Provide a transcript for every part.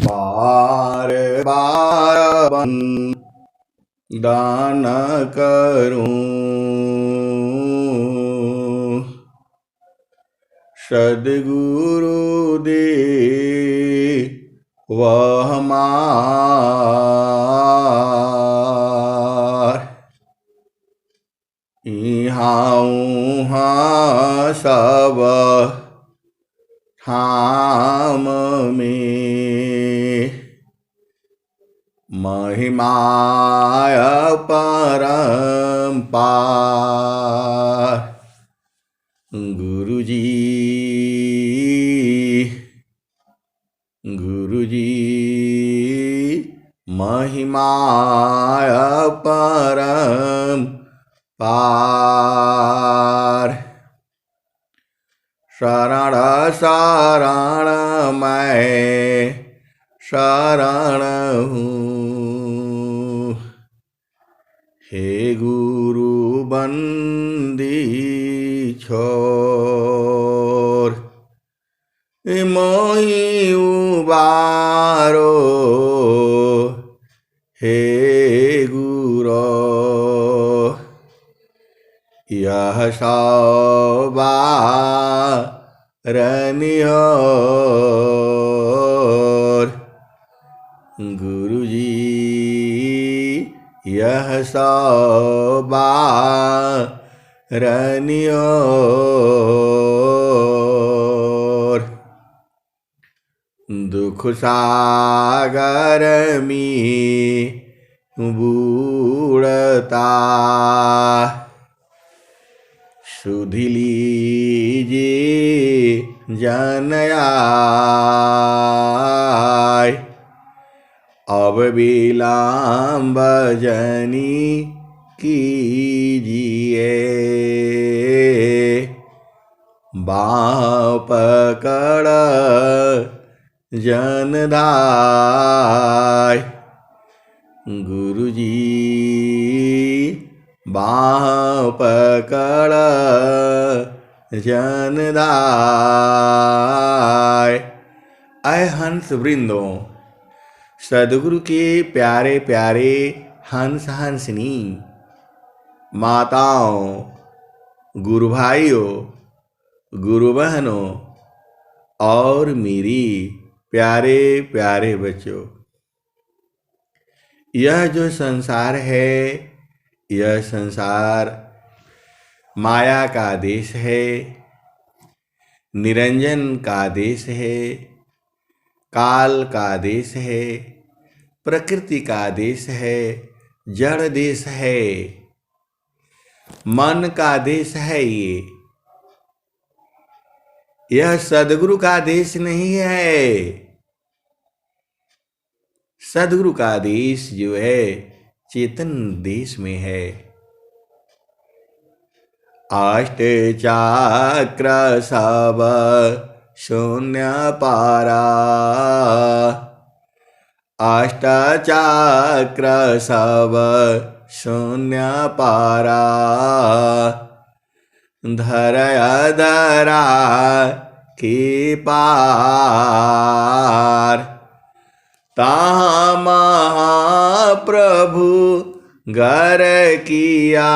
बार बार दान करूं, सद्गुरु दे वह मार। इहाँ उहाँ सब ठाम में महिमाय परम्पार। गुरुजी महिमाय परम्पार। शरण शरण मैं शरण हूँ, हे गुरु बंदी छोर। मोहि उबारो हे गुरो, यह सवारनियोर। गुरुजी यह सवारनियोर। दुख सागर में बूढ़ता, सुध लीजिए जनयाय। अब विलंब जनी कीजिए, बाँह पकड़ जनदाय। गुरुजी बाँह पकड़ जनदाय। ऐ हंस वृंदों, सद्गुरु के प्यारे प्यारे हंस हंसनी, माताओं, गुरु भाइयों, गुरु बहनों और मेरी प्यारे प्यारे बच्चों, यह जो संसार है, यह संसार माया का देश है, निरंजन का देश है, काल का देश है, प्रकृति का देश है, जड़ देश है, मन का देश है। यह सद्गुरु का देश नहीं है। सद्गुरु का देश जो है चेतन देश में है। अष्ट चक्र सब शून्य पारा, अष्ट चक्र सब शून्य पारा। धरया धरा के पार, ताहाँ महाप्रभु घर किया।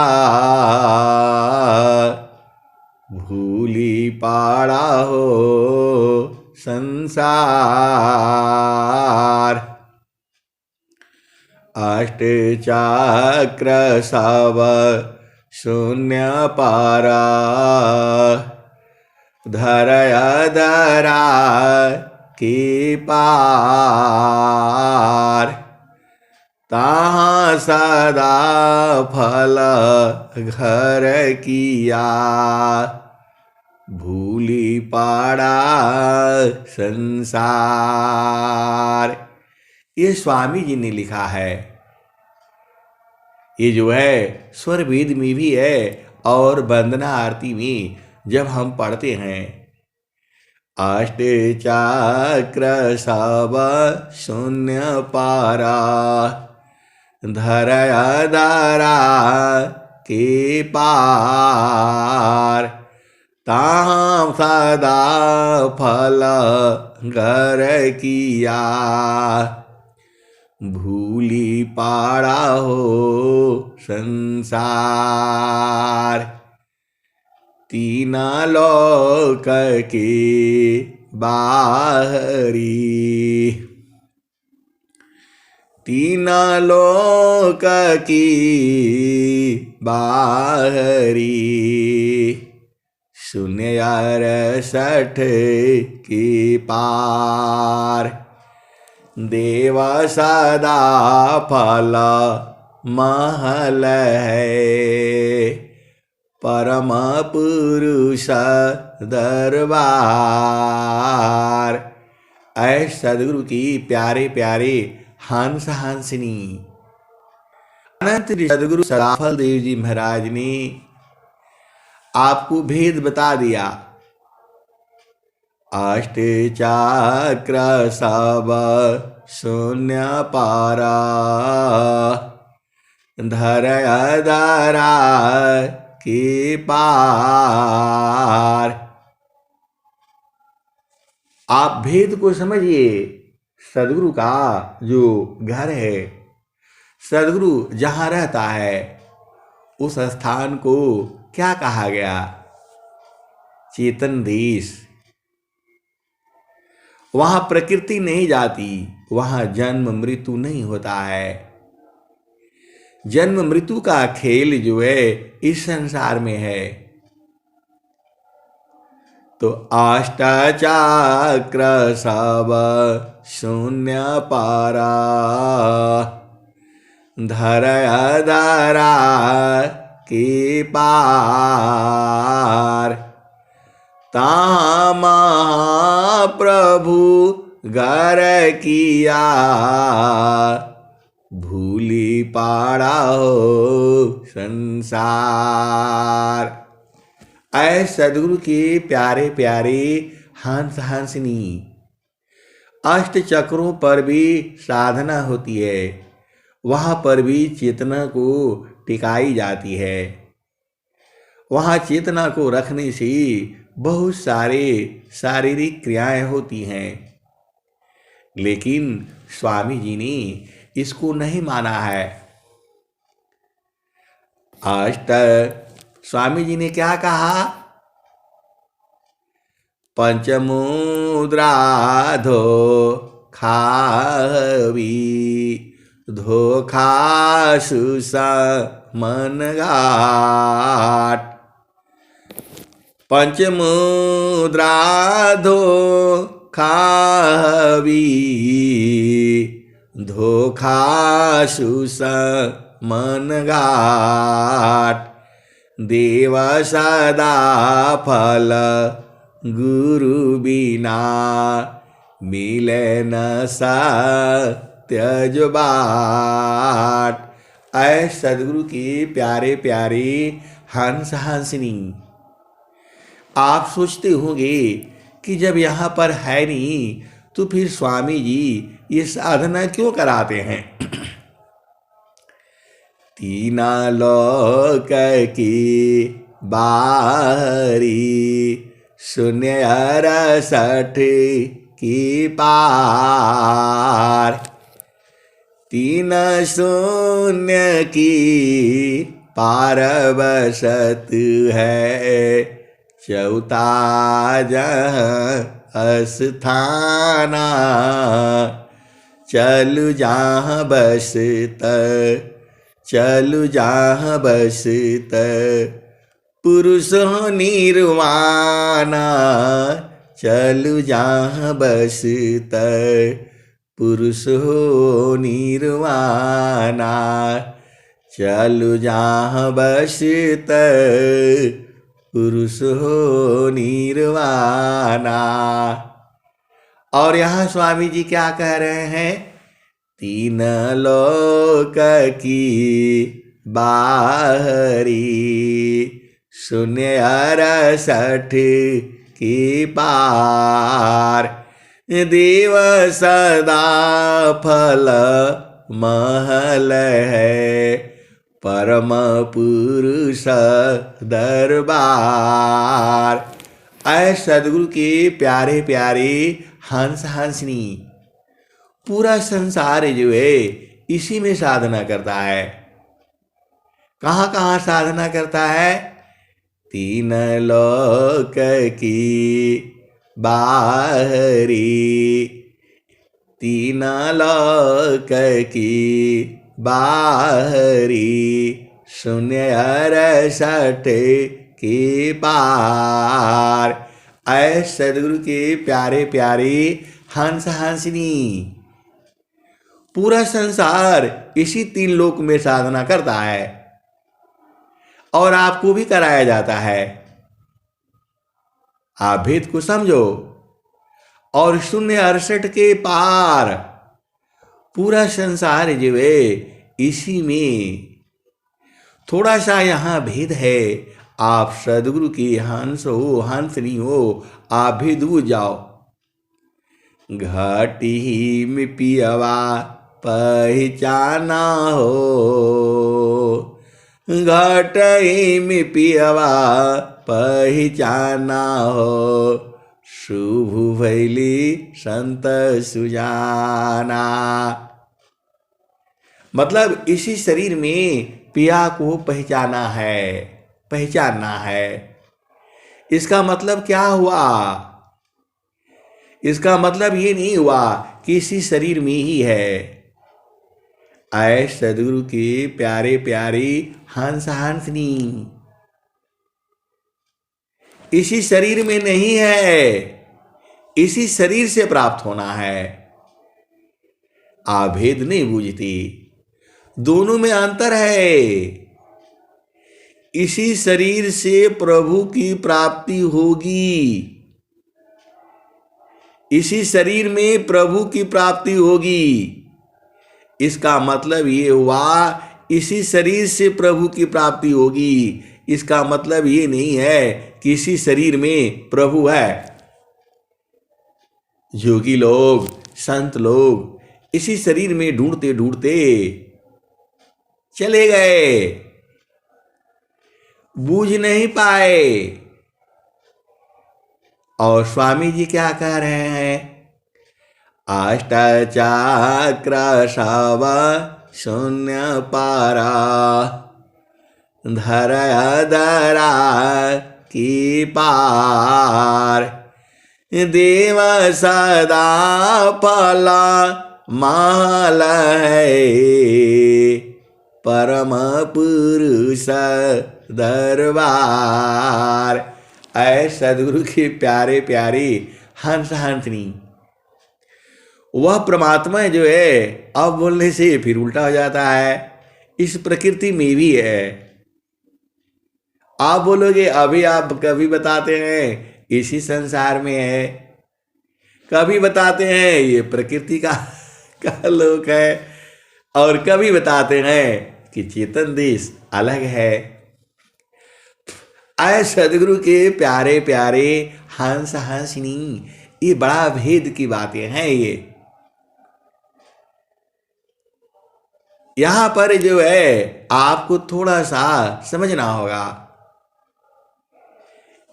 भूली पाड़ा हो संसार, अष्ट चक्र सब शून्य पारा। धरया धरा के पार, ताहाँ सदा फल घर किया। भूली पाड़ा संसार। ये स्वामी जी ने लिखा है। ये जो है स्वर वेद में भी है और वंदना आरती में जब हम पढ़ते हैं, अष्ट चक्र सब शून्य पारा। धरया धरा के पार, ताहाँ सदा फल घर किया, भूली पाड़ा हो संसार। तीना लोक के बाहरी, तीना लोक की बाहरी, शून्य 68 की पार। देव सदा फल महल है, परम पुरुष दरबार। ऐ सदगुरु की प्यारे प्यारे हंस हंसनी। अनंत सदगुरु सदाफल देव जी महाराज ने आपको भेद बता दिया। अष्ट चक्र सब शून्य पारा, धरय धरा के पार। आप भेद को समझिए। सदगुरु का जो घर है, सदगुरु जहाँ रहता है, उस स्थान को क्या कहा गया? चेतन देश। वहाँ प्रकृति नहीं जाती, वहाँ जन्म मृत्यु नहीं होता है। जन्म मृत्यु का खेल जो है इस संसार में है। तो अष्टचक्र सब शून्य पारा, धरय धरा के पार। ता महाप्रभु घर किया, भूली पाड़ा हो संसार। ऐ सदगुरु के प्यारे प्यारे हंस हंसनी। अष्ट चक्रों पर भी साधना होती है, वहाँ पर भी चेतना को टिकाई जाती है। वहाँ चेतना को रखने से बहुत सारे शारीरिक क्रियाएं होती हैं, लेकिन स्वामी जी ने इसको नहीं माना है। अष्ट स्वामी जी ने क्या कहा? पंचमुद्रा धोखावी, धोखा सुसा मन घाट। पंचमुद्रा धोखावी, धोखा सुसा मन घाट। देव सदा फल गुरु बिना, मिले न सत्य जो बाट। ऐ सदगुरु के प्यारे प्यारे हंस हंसनी। आप सोचते होंगे कि जब यहाँ पर है नहीं तो फिर स्वामी जी ये साधना क्यों कराते हैं? तीना लोक की बाहरी, शून्य 68 की पार। तीन शून्य की पार बसत है, चौथा जहाँ अस्थाना। चलु जहाँ बसत, चलु जहाँ बसत, पुरुष हो निर्वाणा। चलु जहाँ बसत, पुरुष हो निर्वाणा। चलु जहाँ बसत, पुरुष हो निर्वाणा। और यहाँ स्वामी जी क्या कह रहे हैं? तीन लोक की बाहरी, शून्य 68 की पार। देव सदा फल महल है, परम पुरुष दरबार। ऐ सदगुरु के प्यारे प्यारे हंस हंसनी, पूरा संसार जो है इसी में साधना करता है। कहाँ कहाँ साधना करता है? तीन लोक की बाहरी, तीन लोक की बाहरी, शून्य अरसठ की पार। ऐ सदगुरु के प्यारे प्यारे हंस हंसनी, पूरा संसार इसी तीन लोक में साधना करता है और आपको भी कराया जाता है। आप भेद को समझो। और शून्य अड़सठ के पार पूरा संसार जो है इसी में। थोड़ा सा यहाँ भेद है। आप सदगुरु की हंस हो, हंसनी हो, आप भेद बुझ जाओ। घाटी में पियवा पहचाना हो, घाटी में पियवा पहचाना हो, शुभ भैली संत सुजाना। मतलब इसी शरीर में पिया को पहचाना है, पहचानना है। इसका मतलब क्या हुआ? इसका मतलब ये नहीं हुआ कि इसी शरीर में ही है। ऐ सदगुरु के प्यारे प्यारे हंस हंसनी, इसी शरीर में नहीं है, इसी शरीर से प्राप्त होना है। आप भेद नहीं बूझती, दोनों में अंतर है। इसी शरीर से प्रभु की प्राप्ति होगी, इसी शरीर में प्रभु की प्राप्ति होगी। इसका मतलब ये हुआ इसी शरीर से प्रभु की प्राप्ति होगी। इसका मतलब ये नहीं है कि इसी शरीर में प्रभु है। योगी लोग, संत लोग इसी शरीर में ढूंढते ढूंढते चले गए, बूझ नहीं पाए। और स्वामी जी क्या कह रहे हैं? अष्टचक्र शव शून्य पारा, धरा धरा की पार, देव सदा फला महल है, परम पुरुष दरबार। ऐ सदगुरु के प्यारे प्यारे हंस हंसनी, वह परमात्मा जो है अब बोलने से फिर उल्टा हो जाता है। इस प्रकृति में भी है। आप बोलोगे अभी आप कभी बताते हैं इसी संसार में है, कभी बताते हैं ये प्रकृति का लोक है, और कभी बताते हैं कि चेतन देश अलग है। आए सदगुरु के प्यारे प्यारे हंस हंसनी, ये बड़ा भेद की बातें हैं। ये यहां पर जो है आपको थोड़ा सा समझना होगा।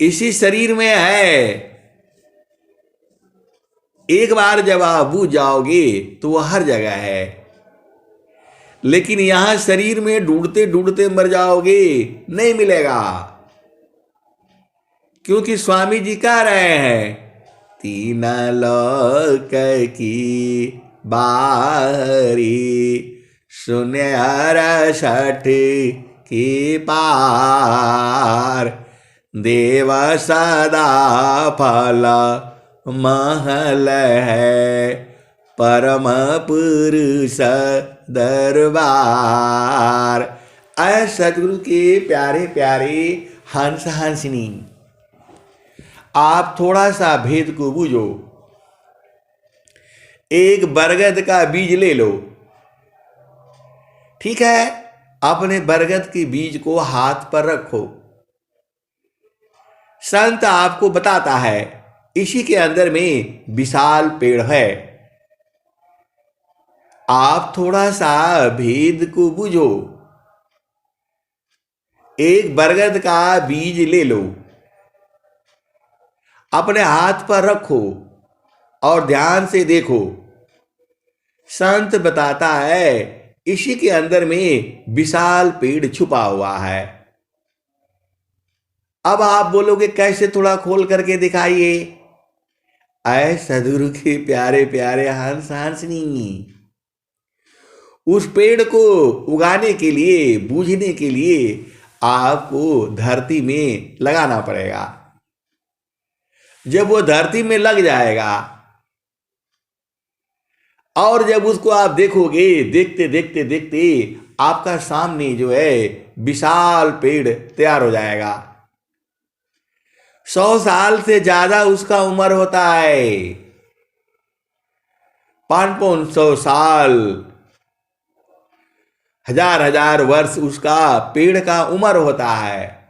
इसी शरीर में है, एक बार जब आप बूझ जाओगे तो वह हर जगह है। लेकिन यहां शरीर में ढूंढते ढूंढते मर जाओगे, नहीं मिलेगा। क्योंकि स्वामी जी कह रहे हैं तीन लोक की बाहरी, शून्य अड़सठ की पार, देव सदा फल महल है, परम पुरुष दरबार। ऐ सदगुरु के प्यारे प्यारे हंस हंसनी, आप थोड़ा सा भेद को बूझो। एक बरगद का बीज ले लो, ठीक है? अपने बरगद के बीज को हाथ पर रखो। संत आपको बताता है इसी के अंदर में विशाल पेड़ है। आप थोड़ा सा भेद को बूझो। एक बरगद का बीज ले लो, अपने हाथ पर रखो और ध्यान से देखो, संत बताता है इसी के अंदर में विशाल पेड़ छुपा हुआ है। अब आप बोलोगे कैसे, थोड़ा खोल करके दिखाइए। ऐ सदगुरु के प्यारे प्यारे हंस हंसनी, उस पेड़ को उगाने के लिए, बूझने के लिए आपको धरती में लगाना पड़ेगा। जब वो धरती में लग जाएगा और जब उसको आप देखोगे, देखते देखते देखते आपका सामने जो है विशाल पेड़ तैयार हो जाएगा। 100 साल से ज्यादा उसका उम्र होता है, 500 साल, हजार हजार वर्ष उसका पेड़ का उम्र होता है।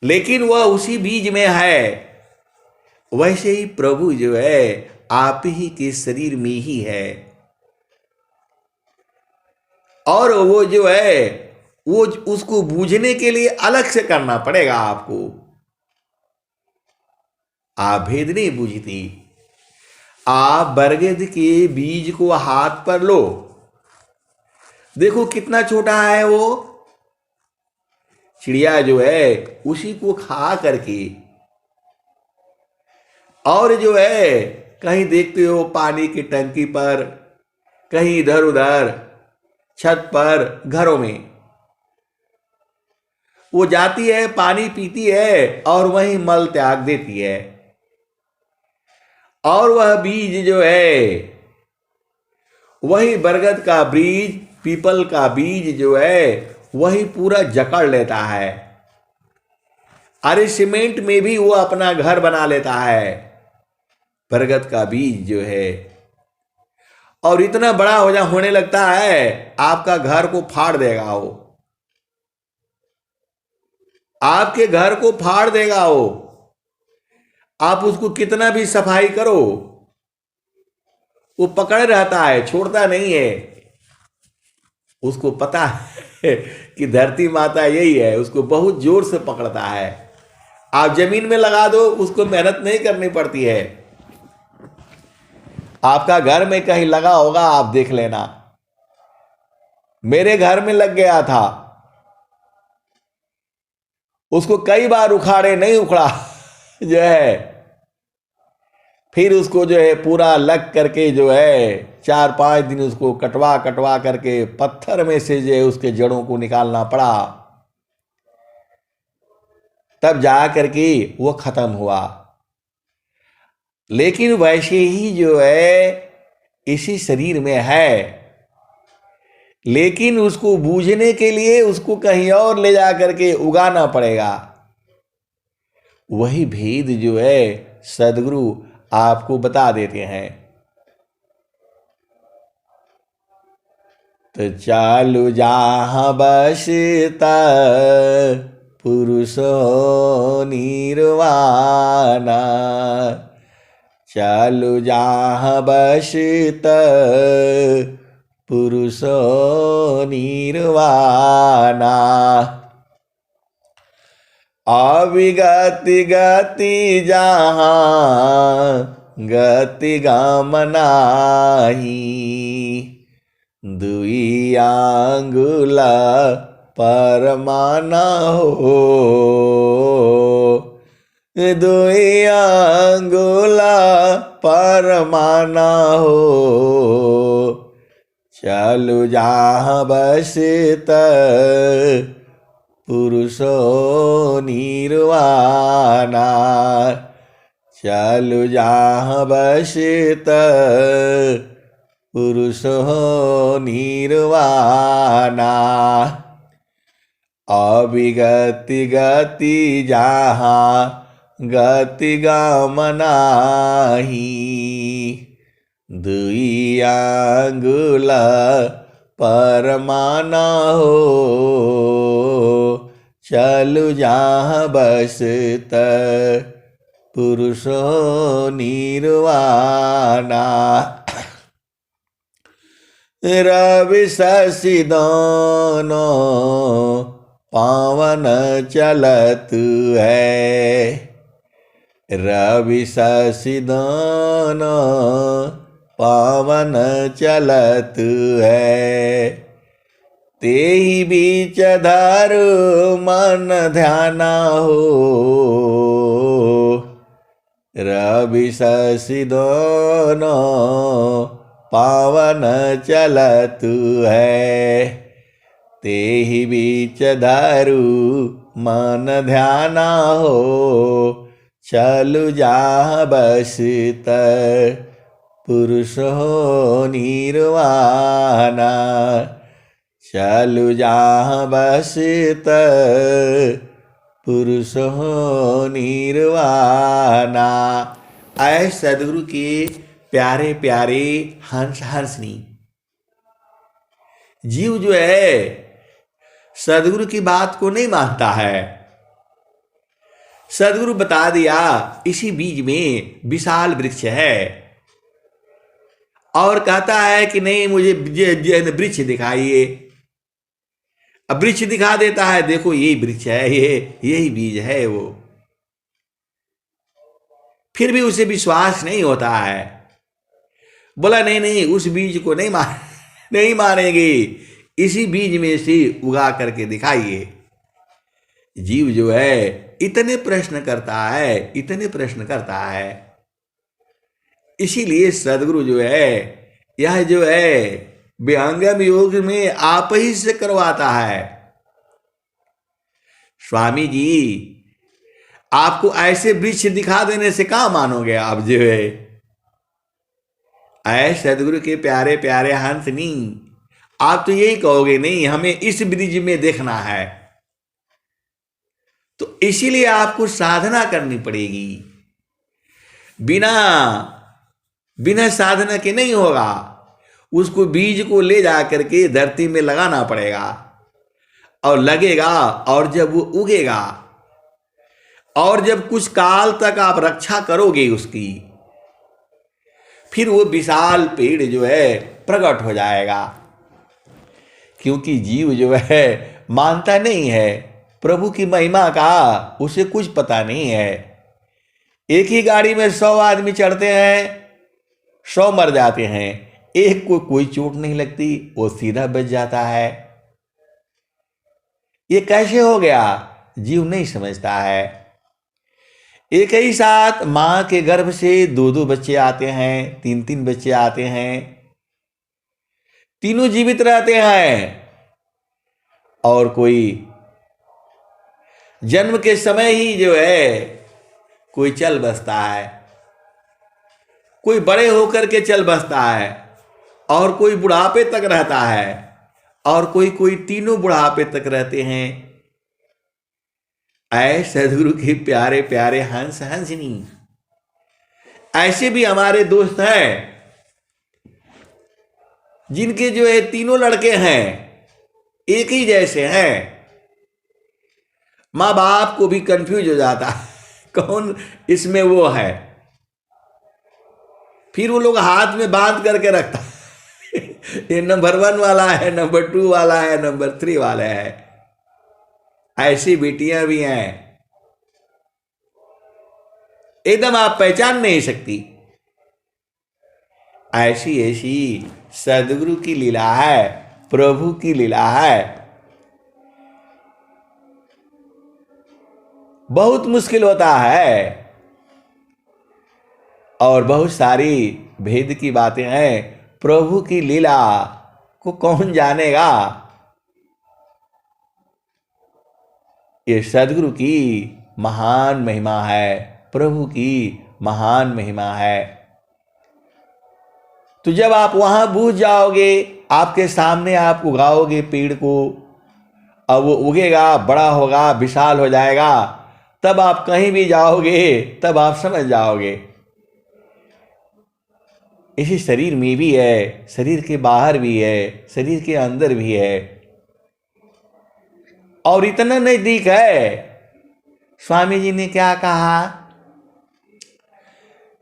लेकिन वह उसी बीज में है। वैसे ही प्रभु जो है आप ही के शरीर में ही है। और वो जो है वो उसको बूझने के लिए अलग से करना पड़ेगा आपको। आप भेद नहीं बूझती। आप बरगद के बीज को हाथ पर लो, देखो कितना छोटा है वो। चिड़िया जो है उसी को खा करके, और जो है कहीं देखते हो पानी की टंकी पर, कहीं इधर उधर छत पर, घरों में वो जाती है, पानी पीती है और वहीं मल त्याग देती है। और वह बीज जो है, वही बरगद का बीज, पीपल का बीज जो है वही पूरा जकड़ लेता है। अरे सीमेंट में भी वो अपना घर बना लेता है बरगद का बीज जो है। और इतना बड़ा होने लगता है आपका घर को फाड़ देगा वो, आपके घर को फाड़ देगा वो। आप उसको कितना भी सफाई करो वो पकड़े रहता है, छोड़ता नहीं है। उसको पता है कि धरती माता यही है, उसको बहुत जोर से पकड़ता है। आप जमीन में लगा दो, उसको मेहनत नहीं करनी पड़ती है। आपका घर में कहीं लगा होगा, आप देख लेना। मेरे घर में लग गया था, उसको कई बार उखाड़े, नहीं उखड़ा जो है। फिर उसको जो है पूरा लग करके जो है 4-5 दिन उसको कटवा कटवा करके पत्थर में से जो है उसके जड़ों को निकालना पड़ा, तब जा करके वो खत्म हुआ। लेकिन वैसे ही जो है इसी शरीर में है, लेकिन उसको बूझने के लिए उसको कहीं और ले जा करके उगाना पड़ेगा। वही भेद जो है सदगुरु आपको बता देते हैं। तो चालू जहाँ बसता पुरुषो निर्वाणा, चालू जहाँ बसता पुरुषो निर्वाणा। अविगति गति जहाँ गति गमनाही, दुई आंगुला परमाना हो, दुई आंगुला परमाना हो। चालू जहाँ बसत पुरुषो निर्वाणा, चालू जहाँ बसत पुरुषो निर्वाणा। अविगति गति जहाँ गति गमनाही, दुई आंगुला परमाना हो। चालू जहाँ बसत पुरुषो निर्वाणा। रवि शशि दोनों पावन चलत है, रवि शशिदान पावन चलत है, तेहि बीच धरु मन ध्याना हो। रवि शशिदान पावन चलत है, तेहि बीच धरु मन ध्याना हो। चलु जाह बसित पुरुष हो निर्वाणा, चलु जाह बसित पुरुष हो निर्वाणा। ऐ सदगुरु के प्यारे प्यारे हंस हंसनी, जीव जो है सदगुरु की बात को नहीं मानता है। सदगुरु बता दिया इसी बीज में विशाल वृक्ष है, और कहता है कि नहीं मुझे वृक्ष दिखाइए। अब वृक्ष दिखा देता है, देखो यही वृक्ष है, यही बीज है वो। फिर भी उसे विश्वास नहीं होता है। बोला नहीं नहीं, उस बीज को नहीं मानेंगे, इसी बीज में से उगा करके दिखाइए। जीव जो है इतने प्रश्न करता है, इतने प्रश्न करता है। इसीलिए सदगुरु जो है यह जो है विहंगम योग में आप ही से करवाता है। स्वामी जी आपको ऐसे वृक्ष दिखा देने से कहां मानोगे आप जो है। ऐ सदगुरु के प्यारे प्यारे हंसनी, आप तो यही कहोगे नहीं हमें इस ब्रिज में देखना है, तो इसीलिए आपको साधना करनी पड़ेगी। बिना साधना के नहीं होगा। उसको बीज को ले जा करके धरती में लगाना पड़ेगा, और लगेगा, और जब वो उगेगा, और जब कुछ काल तक आप रक्षा करोगे उसकी, फिर वो विशाल पेड़ जो है प्रकट हो जाएगा। क्योंकि जीव जो है मानता नहीं है प्रभु की महिमा का, उसे कुछ पता नहीं है। एक ही गाड़ी में 100 आदमी चढ़ते हैं, 100 मर जाते हैं, एक को कोई चोट नहीं लगती, वो सीधा बच जाता है। ये कैसे हो गया? जीव नहीं समझता है। एक ही साथ मां के गर्भ से 2-2 बच्चे आते हैं, 3-3 बच्चे आते हैं, तीनों जीवित रहते हैं, और कोई जन्म के समय ही जो है कोई चल बसता है, कोई बड़े होकर के चल बसता है, और कोई बुढ़ापे तक रहता है, और कोई तीनों बुढ़ापे तक रहते हैं। ऐ सदगुरु के प्यारे प्यारे हंस हंसनी, ऐसे भी हमारे दोस्त हैं जिनके जो है तीनों लड़के हैं, एक ही जैसे हैं। माँ बाप को भी कंफ्यूज हो जाता है कौन इसमें वो है। फिर वो लोग हाथ में बांध करके रखता है ये नंबर 1 वाला है, नंबर 2 वाला है, नंबर 3 वाला है। ऐसी बेटियां भी हैं, एकदम आप पहचान नहीं सकती। ऐसी ऐसी सदगुरु की लीला है, प्रभु की लीला है। बहुत मुश्किल होता है, और बहुत सारी भेद की बातें हैं। प्रभु की लीला को कौन जानेगा? ये सदगुरु की महान महिमा है, प्रभु की महान महिमा है। तो जब आप वहां बूझ जाओगे, आपके सामने आप उगाओगे पेड़ को, अब वो उगेगा, बड़ा होगा, विशाल हो जाएगा, तब आप कहीं भी जाओगे तब आप समझ जाओगे। इसी शरीर में भी है, शरीर के बाहर भी है, शरीर के अंदर भी है, और इतना नजदीक है। स्वामी जी ने क्या कहा?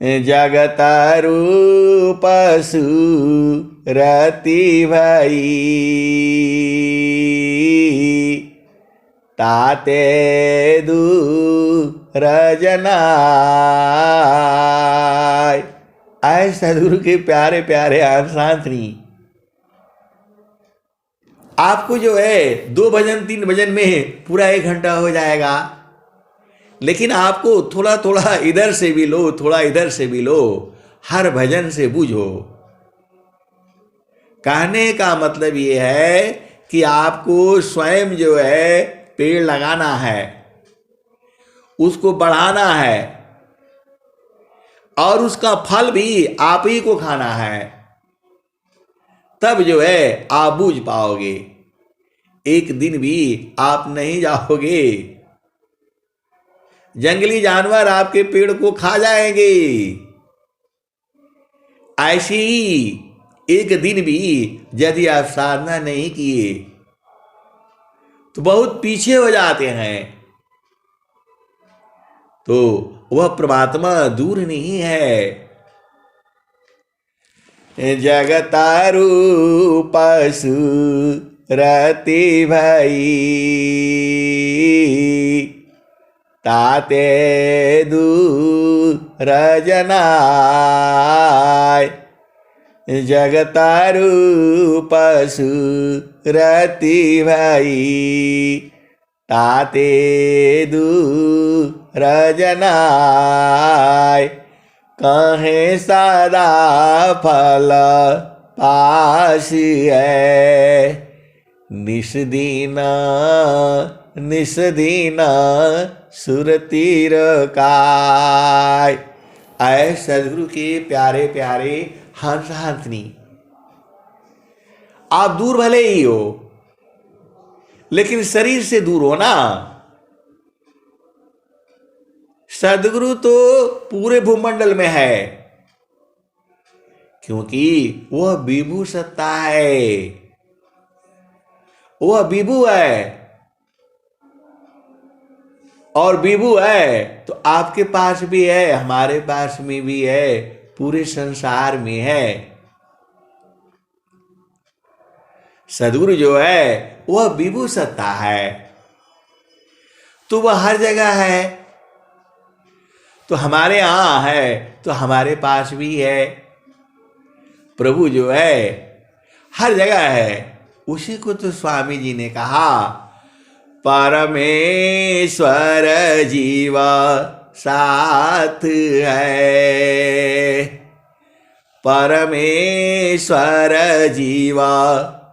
जगत रूप सुरति भई, ताते दूर रजनाय। आए सदगुरु के प्यारे प्यारे हंसांतनी, आपको जो है 2 भजन 3 भजन में पूरा 1 घंटा हो जाएगा, लेकिन आपको थोड़ा थोड़ा इधर से भी लो, थोड़ा इधर से भी लो, हर भजन से बूझो। कहने का मतलब ये है कि आपको स्वयं जो है पेड़ लगाना है, उसको बढ़ाना है, और उसका फल भी आप ही को खाना है। तब जो है आप बूझ पाओगे। एक दिन भी आप नहीं जाओगे, जंगली जानवर आपके पेड़ को खा जाएंगे। ऐसे ही एक दिन भी यदि आप साधना नहीं किए तो बहुत पीछे हो जाते हैं, तो वह परमात्मा दूर नहीं है। जगतारू पशु रति भई, ताते दूर जनाय। जगतारू पशु रति भई, ताते दूर जनाय। कहे सदा फल पास है, निस्दीन निस्दीन सुरतीर काय। आए सदगुरु के प्यारे प्यारे हंस हंसनी, आप दूर भले ही हो, लेकिन शरीर से दूर हो ना। सदगुरु तो पूरे भूमंडल में है, क्योंकि वह विभू सत्ता है, वह विभू है। और विभू है तो आपके पास भी है, हमारे पास में भी है, पूरे संसार में है। सदगुरु जो है वह विभू सत्ता है, तो वह हर जगह है। तो हमारे यहां है तो हमारे पास भी है। प्रभु जो है हर जगह है। उसी को तो स्वामी जी ने कहा, परमेश्वर जीवा साथ है। परमेश्वर जीवा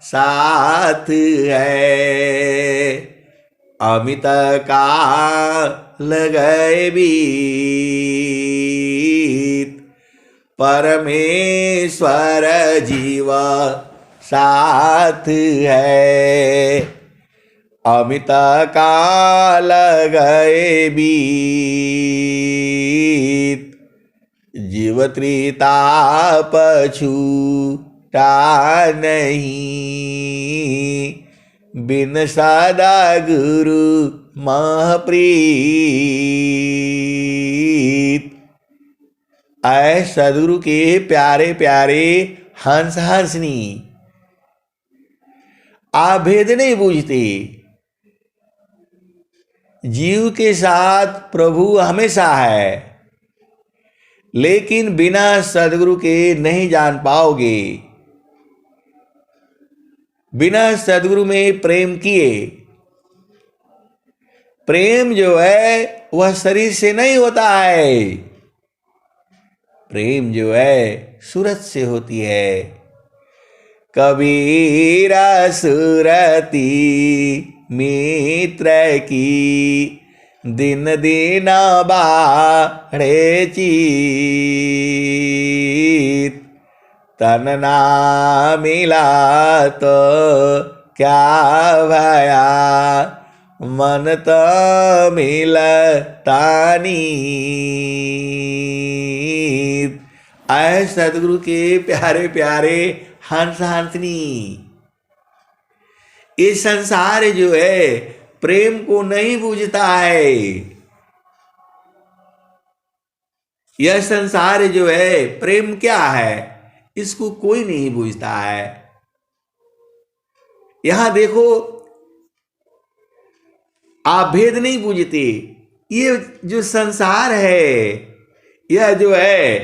साथ है। अमित काल गए बीत, परमेश्वर जीवा साथ है। अमित काल गए बीत, जीव त्रिताप छूटा नहीं। बिन सदा गुरु महप्रीत। ऐ सदगुरु के प्यारे प्यारे हंस हंसनी, आप भेद नहीं बूझते। जीव के साथ प्रभु हमेशा है, लेकिन बिना सदगुरु के नहीं जान पाओगे। बिना सदगुरु में प्रेम किए, प्रेम जो है वह शरीर से नहीं होता है। प्रेम जो है सूरत से होती है। कबीरा सुरती मित्र की, दिन दिन बाढ़े चीत। तन ना मिला तो क्या भया, मन तो मिलता नीत। आए सदगुरु के प्यारे प्यारे हंस हंसनी, ये संसार जो है प्रेम को नहीं बूझता है। यह संसार जो है प्रेम क्या है, इसको कोई नहीं बूझता है। यहां देखो, आप भेद नहीं बूझते। ये जो संसार है, यह जो है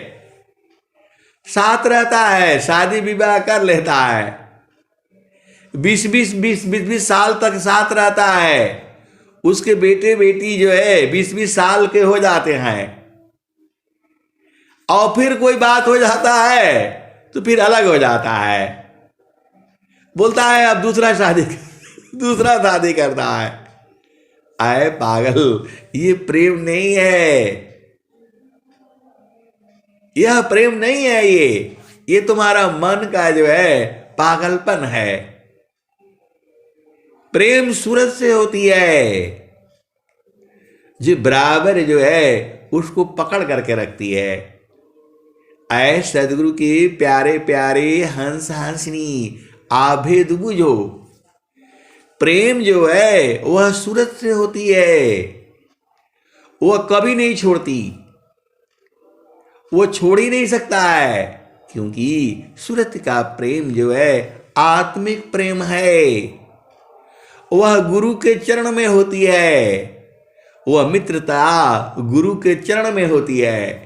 साथ रहता है, शादी विवाह कर लेता है, 20 साल तक साथ रहता है, उसके बेटे बेटी जो है 20 साल के हो जाते हैं, और फिर कोई बात हो जाता है तो फिर अलग हो जाता है, बोलता है अब दूसरा शादी करता है। आए पागल, ये प्रेम नहीं है, यह प्रेम नहीं है, ये तुम्हारा मन का जो है पागलपन है। प्रेम सूरज से होती है, जो बराबर जो है उसको पकड़ करके रखती है। ऐ सदगुरु के प्यारे प्यारे हंस हंसनी आभेद बुझो, प्रेम जो है वह सूरज से होती है, वह कभी नहीं छोड़ती, वो छोड़ ही नहीं सकता है, क्योंकि सूरज का प्रेम जो है आत्मिक प्रेम है, वह गुरु के चरण में होती है, वह मित्रता गुरु के चरण में होती है।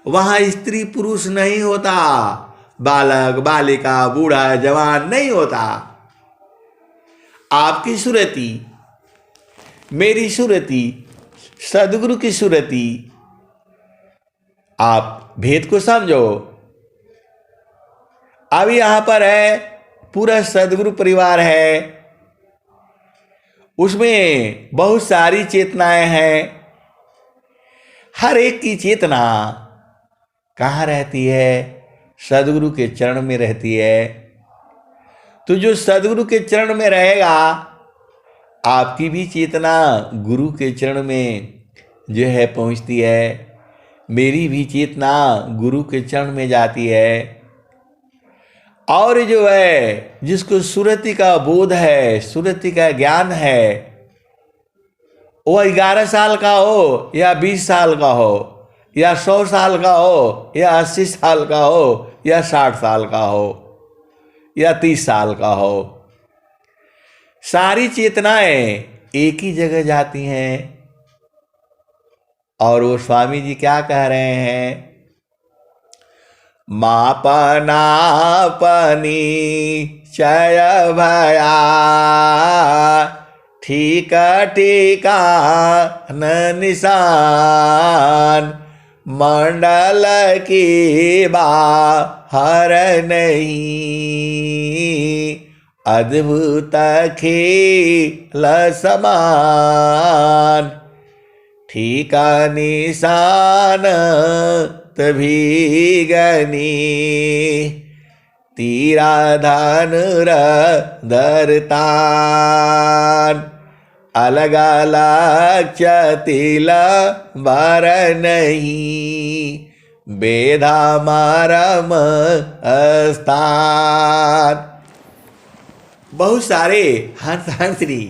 वहां स्त्री पुरुष नहीं होता, बालक बालिका बूढ़ा जवान नहीं होता। आपकी सुरति, मेरी सुरति, सदगुरु की सुरति, आप भेद को समझो। अब यहां पर है पूरा सदगुरु परिवार है, उसमें बहुत सारी चेतनाएं हैं। हर एक की चेतना कहाँ रहती है? सदगुरु के चरण में रहती है। तो जो सदगुरु के चरण में रहेगा, आपकी भी चेतना गुरु के चरण में जो है पहुंचती है, मेरी भी चेतना गुरु के चरण में जाती है। और जो है जिसको सुरति का बोध है, सुरति का ज्ञान है, वह 11 साल का हो या 20 साल का हो या 100 साल का हो या 80 साल का हो या 60 साल का हो या 30 साल का हो, सारी चेतनाएं एक ही जगह जाती हैं। और वो स्वामी जी क्या कह रहे हैं? मापनापनी चय भया, ठीक ठीका न निशान, मंडल की बाहर नहीं, अद्भुत खेल समान, ठीका निशान तभी गनी, तीरा धनुर धरतान, अलग अलग चतिल बार नहीं, बेधा मारम स्थान। बहुत सारे हंस हंसनी,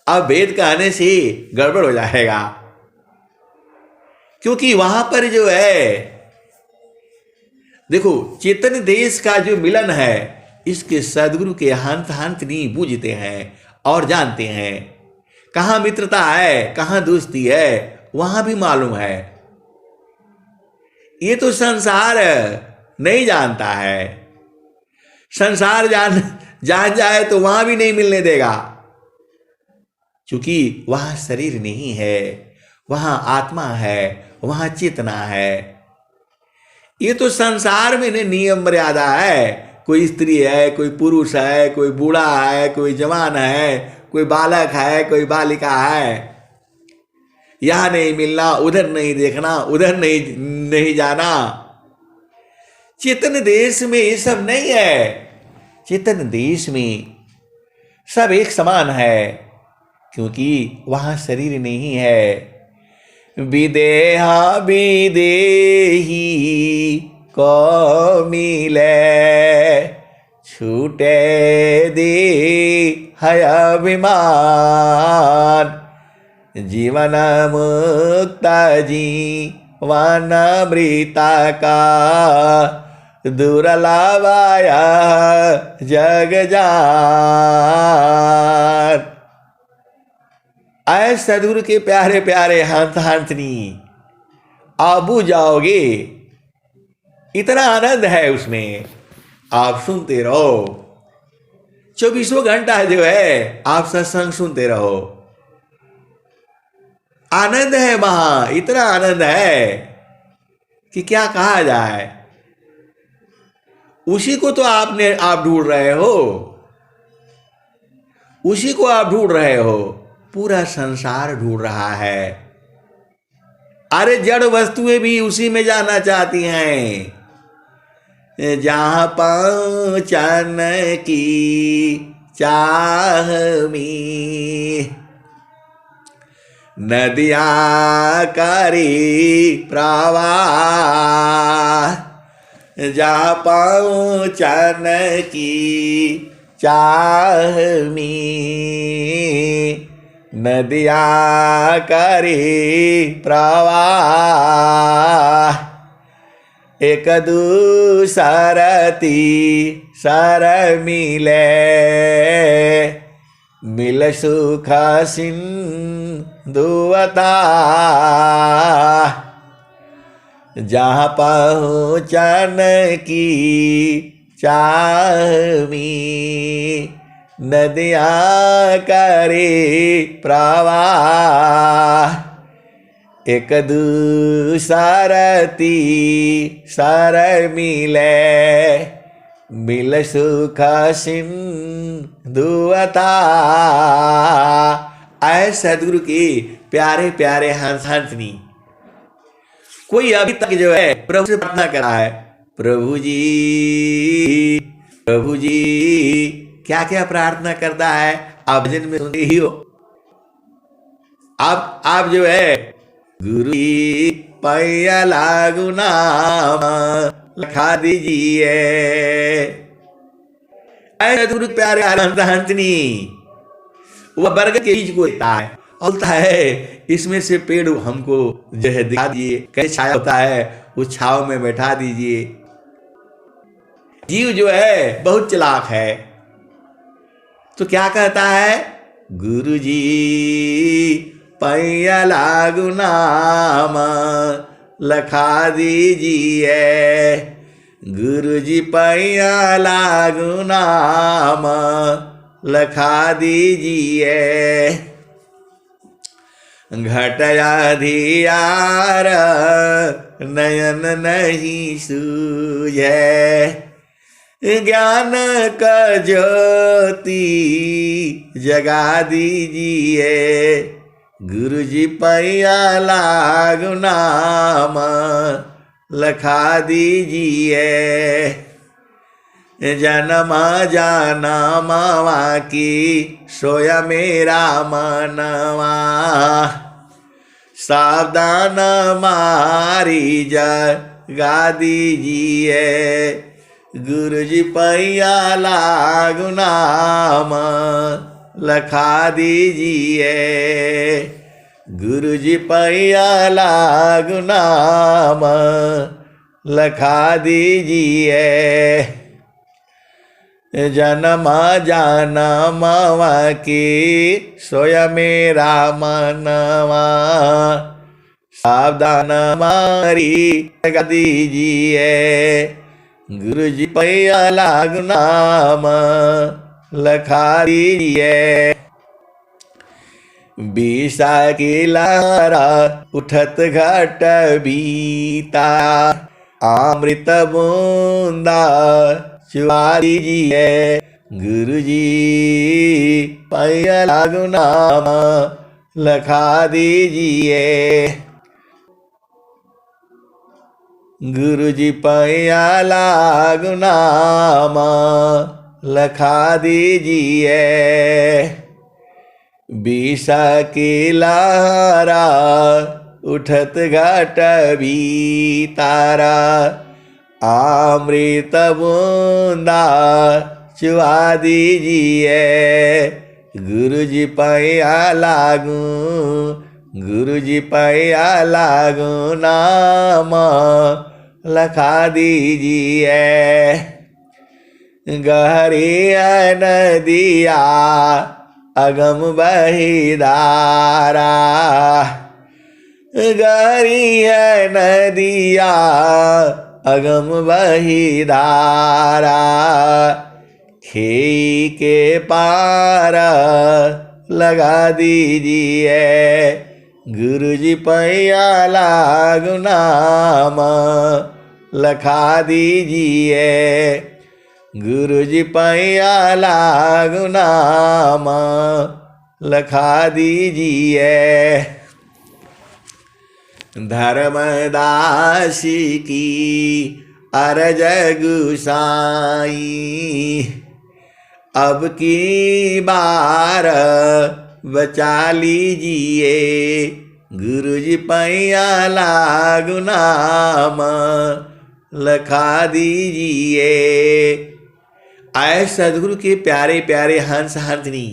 अब वेद कहने से गड़बड़ हो जाएगा, क्योंकि वहां पर जो है देखो चेतन देश का जो मिलन है, इसके सदगुरु के हंस हंसनी बूझते हैं और जानते हैं। कहां मित्रता है, कहां दोस्ती है, वहां भी मालूम है। ये तो संसार नहीं जानता है। संसार जान जाए तो वहां भी नहीं मिलने देगा, क्योंकि वहां शरीर नहीं है, वहां आत्मा है, वहां चेतना है। ये तो संसार में नियम मर्यादा है, कोई स्त्री है, कोई पुरुष है, कोई बूढ़ा है, कोई जवान है, कोई बालक है, कोई बालिका है। यहां नहीं मिलना, उधर नहीं देखना, उधर नहीं जाना। चेतन देश में ये सब नहीं है। चेतन देश में सब एक समान है, क्योंकि वहां शरीर नहीं है। विदेहा विदेही को मिले, छूटे दे है अभिमान, जीवन मुक्त जीवन मृता का, दुर्लभाया जग जान। ऐ सदगुरु के प्यारे प्यारे हंस हंसनी, आप बुझ जाओगे, इतना आनंद है उसमें। आप सुनते रहो, 24 घंटा जो है आप सत्संग सुनते रहो। आनंद है वहां, इतना आनंद है कि क्या कहा जाए। उसी को तो आप ढूंढ रहे हो, उसी को आप ढूंढ रहे हो। पूरा संसार ढूंढ रहा है। अरे जड़ वस्तुएं भी उसी में जाना चाहती हैं, जहां पहुंचन की चाह में। नदियां करी प्रवाह, जहां पहुंचन की चाह में। नदियां करी प्रवाह, एक दूसरती सर मिले। मिल सुख सिंधुवता, जहाँ पहुँचन की चाह में। नदियाँ करे प्रवाह, एक दूसरती सर मिले। मिल सुख सिंधुवता। ऐ सदगुरु के प्यारे प्यारे हंस हंसनी। कोई अभी तक जो है प्रभु से प्रार्थना कर रहा है, प्रभु जी, प्रभु जी। क्या क्या प्रार्थना करता है आप भजन में सुनते ही हो। आप जो है, गुरु जी पैया लागू नाम लिखा दीजिए। ऐसे गुरु प्यारे हंसनी, वह बरगद के बीज को देता है, बोलता है इसमें से पेड़ हमको जो है दिखा दीजिए, कैसे छाया होता है उस छाव में बैठा दीजिए। जीव जो है बहुत चालाक है, तो क्या कहता है, गुरु जी पैया लागू नाम लिखा दीजिए। गुरु जी पैया लागू नाम लिखा दीजिए। घटया धियार नयन नहीं सूझे। ज्ञान का ज्योति जगा दीजिए। गुरु जी पैया लागू नाम लिखा दीजिए। जन्म जनमवा की सोया मेरा मनवा। सावधान मारी जगा दीजिए। गुरु जी पैया लागू नाम लिखा दीजिए। गुरु जी पैया लागू नाम लिखा दीजिए। जन्म जनमवा की सोया मेरा मनवा। सावधान मारी जगा दीजिए। गुरु जी पैया लागू नाम लिखा दीजिए। बीसा की लारा उठत घट बीता। अमृत बूंदा चुआ दीजिए। गुरु जी पैया लागू नाम लिखा दीजिए। गुरु जी पैया लागू नाम लिखा दीजिए। बीसा की लारा उठत घट बीतारा। अमृत बूंदा चुआ दीजिए। गुरु जी पैया लागू। गुरु जी पैया लागू नाम लिखा दीजिए। गहरी नदिया अगम बही धारा, गहरी है नदिया अगम बही धारा, खेई के पार लगा दीजिए, गुरुजी पैया लागु नाम लखा दीजिए, गुरुजी पैया लागु नाम लखा दीजिए। धर्मदासी की अरज गुसाई, अब की बार बचा लीजिए, गुरुजी पैया लागु नाम लखा दीजिए। आए सदगुरु के प्यारे प्यारे हंस हंसनी,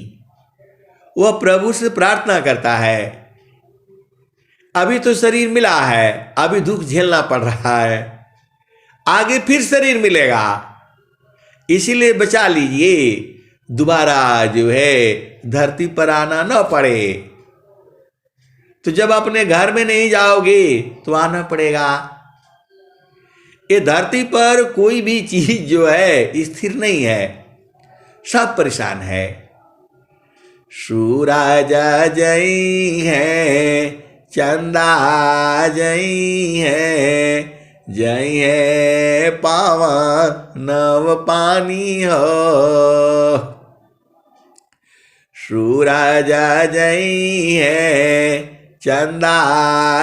वह प्रभु से प्रार्थना करता है, अभी तो शरीर मिला है, अभी दुख झेलना पड़ रहा है, आगे फिर शरीर मिलेगा, इसीलिए बचा लीजिए, दोबारा जो है धरती पर आना न पड़े। तो जब अपने घर में नहीं जाओगे तो आना पड़ेगा। ये धरती पर कोई भी चीज जो है स्थिर नहीं है, सब परेशान है। सूरज जई है, चंदा जई है, जई है पावन नव पानी हो, सूरज जई है, चंदा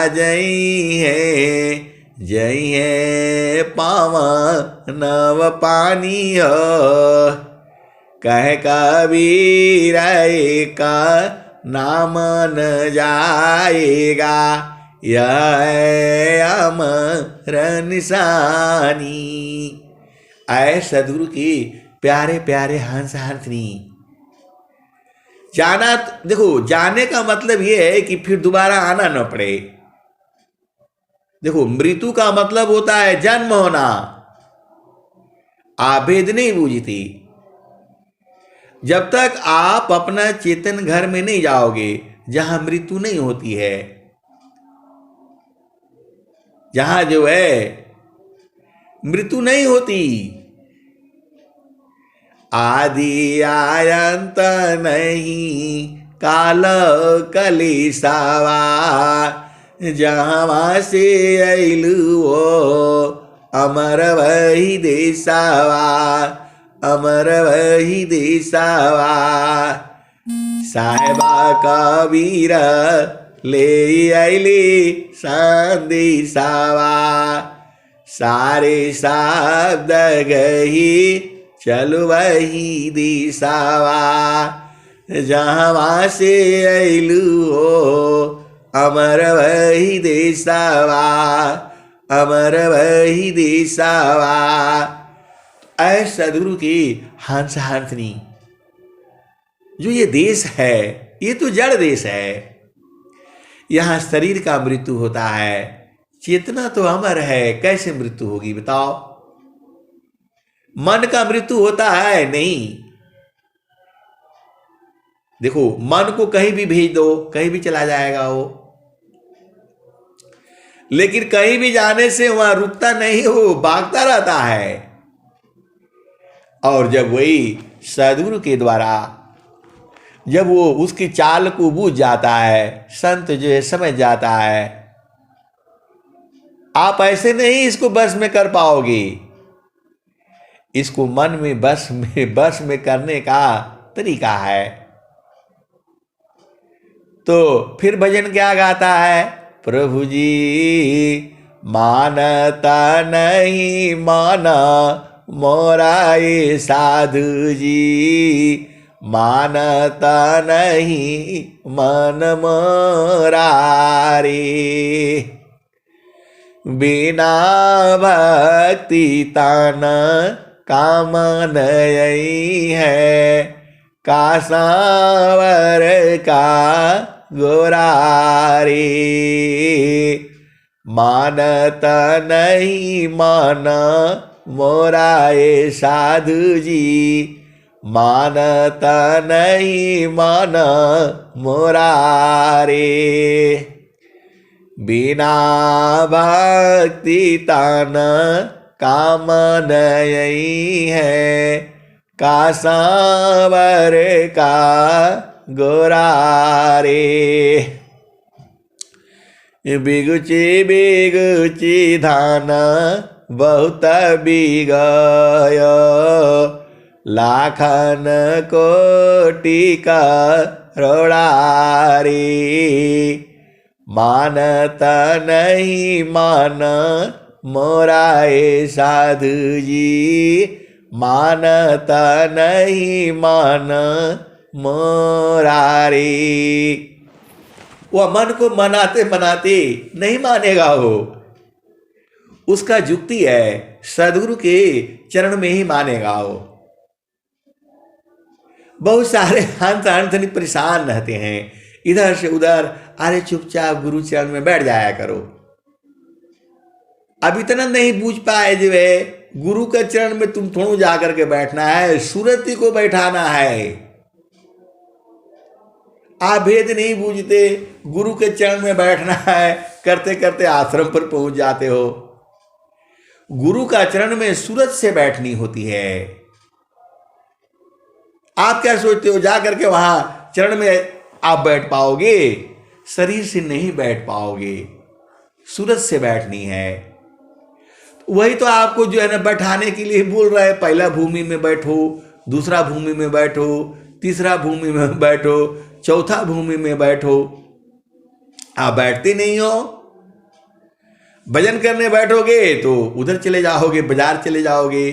जई है, जई है पावन नव पानी हो, कह कबीर का नाम न जाएगा, यह अमर निशानी। आए सदगुरु की प्यारे प्यारे हंस हंसनी, जाना, देखो जाने का मतलब यह है कि फिर दोबारा आना न पड़े। देखो मृत्यु का मतलब होता है जन्म होना, आभेद नहीं बूझती। जब तक आप अपना चेतन घर में नहीं जाओगे जहां मृत्यु नहीं होती है, जहां जो है मृत्यु नहीं होती, आदि आयंत नहीं काल कलिसावा, जहाँ से अइलू वो अमर वही देसावा, अमर वही देसावा। साहेबा कबीर ले अइली संदेशावा, सारे शब्द गही चलो वही दिशावा, जहाँ से अइलू हो अमर वही देसावा, अमर वही देसावा। ऐ सदगुरु की हंस हंसनी, जो ये देश है ये तो जड़ देश है, यहाँ शरीर का मृत्यु होता है, चेतना तो अमर है, कैसे मृत्यु होगी बताओ? मन का मृत्यु होता है नहीं। देखो मन को कहीं भी भेज दो, कहीं भी चला जाएगा वो, लेकिन कहीं भी जाने से वहां रुकता नहीं, वो भागता रहता है। और जब वही सदगुरु के द्वारा जब वो उसकी चाल को बूझ जाता है, संत जो है समझ जाता है, आप ऐसे नहीं इसको बस में कर पाओगे, इसको मन में बस में करने का तरीका है। तो फिर भजन क्या गाता है? प्रभु जी मानता नहीं माना मोरा ये साधु जी, मानता नहीं मन मोरा रे, बिना भक्ति तान काम नहीं है, का सांवर का गोरा रे, मानता नहीं माना मोरा ये साधु जी, मानत नहीं मन मुरारे। बिना भक्ति तन काम नहीं है, का सांवर का गोरारे। बिगुची बिगुची धान बहुत बिगय, लाखन कोटि करोड़ारी। मानत नहीं मन मोराए साधु जी, मानत नहीं मन मोरारी। वह मन को मनाते मनाते नहीं मानेगा, वो उसका युक्ति है सदगुरु के चरण में ही मानेगा। वो बहुत सारे हंस हंसनी परेशान रहते हैं इधर से उधर, अरे चुपचाप गुरु चरण में बैठ जाया करो। अब इतना नहीं बूझ पाए जो है गुरु के चरण में तुम थोड़ा जा करके बैठना है, सूरती को बैठाना है। आप भेद नहीं बूझते, गुरु के चरण में बैठना है, करते करते आश्रम पर पहुंच जाते हो। गुरु का चरण में सूरत से बैठनी होती है। आप क्या सोचते हो जा करके वहां चरण में आप बैठ पाओगे? शरीर से नहीं बैठ पाओगे, सूरत से बैठनी है। वही तो आपको जो है ना बैठाने के लिए बोल रहा है, पहला भूमि में बैठो, दूसरा भूमि में बैठो, तीसरा भूमि में बैठो, चौथा भूमि में बैठो। आप बैठते नहीं हो। भजन करने बैठोगे तो उधर चले जाओगे, बाजार चले जाओगे,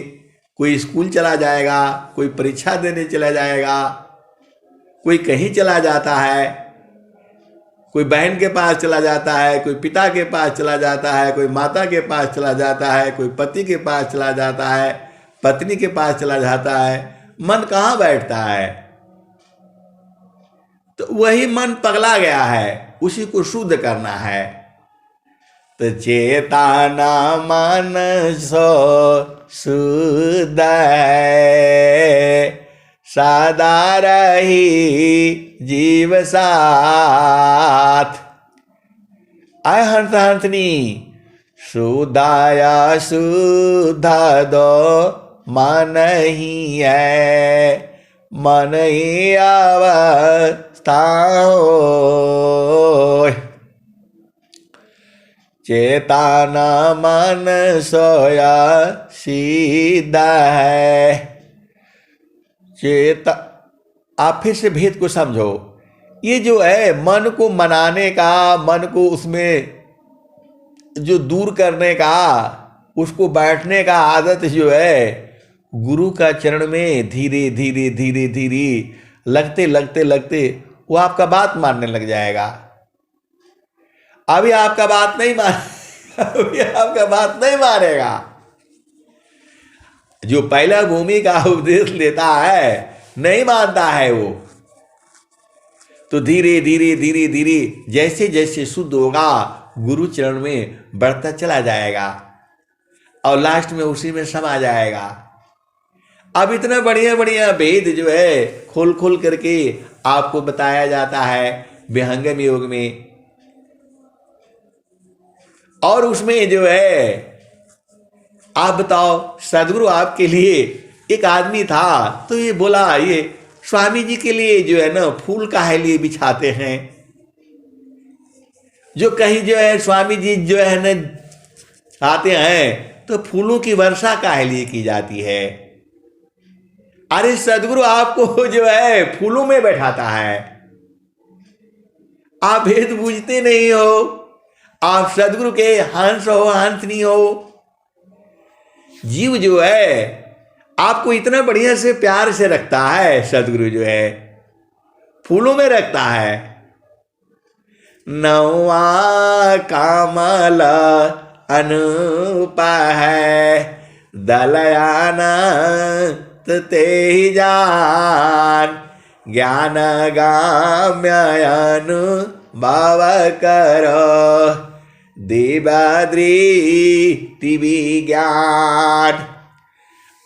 कोई स्कूल चला जाएगा, कोई परीक्षा देने चला जाएगा, कोई कहीं चला जाता है, कोई बहन के पास चला जाता है, कोई पिता के पास चला जाता है, कोई माता के पास चला जाता है, कोई पति के पास चला जाता है, पत्नी के पास चला जाता है। मन कहाँ बैठता है? तो वही मन पगला गया है, उसी को शुद्ध करना है। तो चेतना मन सो शुद्ध है, सदा रही जीव साथ। आय हंस हंसनी शुद्धाया शुद्ध दो मन ही है, मन ही अवस्था हो। चेतना मन सोया सीध है। चेता, आप फिर से भेद को समझो। ये जो है मन को मनाने का, मन को उसमें जो दूर करने का, उसको बैठने का आदत जो है, गुरु का चरण में धीरे धीरे धीरे धीरे लगते लगते लगते वो आपका बात मानने लग जाएगा। अभी आपका बात नहीं मानेगा। जो पहला भूमि का उपदेश लेता है नहीं मानता है वो, तो धीरे धीरे धीरे धीरे जैसे जैसे शुद्ध होगा गुरु चरण में बढ़ता चला जाएगा और लास्ट में उसी में समा जाएगा। अब इतना बढ़िया बढ़िया भेद जो है खोल खोल करके आपको बताया जाता है विहंगम योग में। और उसमें जो है आप बताओ, सदगुरु आपके लिए एक आदमी था तो ये बोला, ये स्वामी जी के लिए जो है ना फूल काहे लिए बिछाते हैं? जो कहीं जो है स्वामी जी जो है ना आते हैं तो फूलों की वर्षा काहे लिए की जाती है? अरे सदगुरु आपको जो है फूलों में बैठाता है। आप भेद बूझते नहीं हो। आप सदगुरु के हंस हो, हंसनी हो। जीव जो है आपको इतना बढ़िया से प्यार से रखता है, सदगुरु जो है फूलों में रखता है। नौवा कामल अनुपा है, दलयाना ते ही जान, ज्ञान गाम्यनु भाव करो, देवाद्री विज्ञान।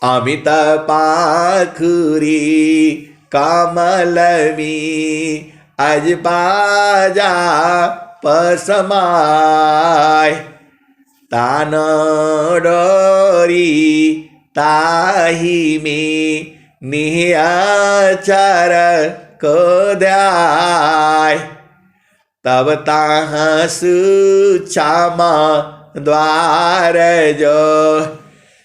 अमित पाखुरी कमलमी अज बाजा पसमाय तान डोरी ताही में निहाचर को द्याय तब ताह सुचामा द्वार जो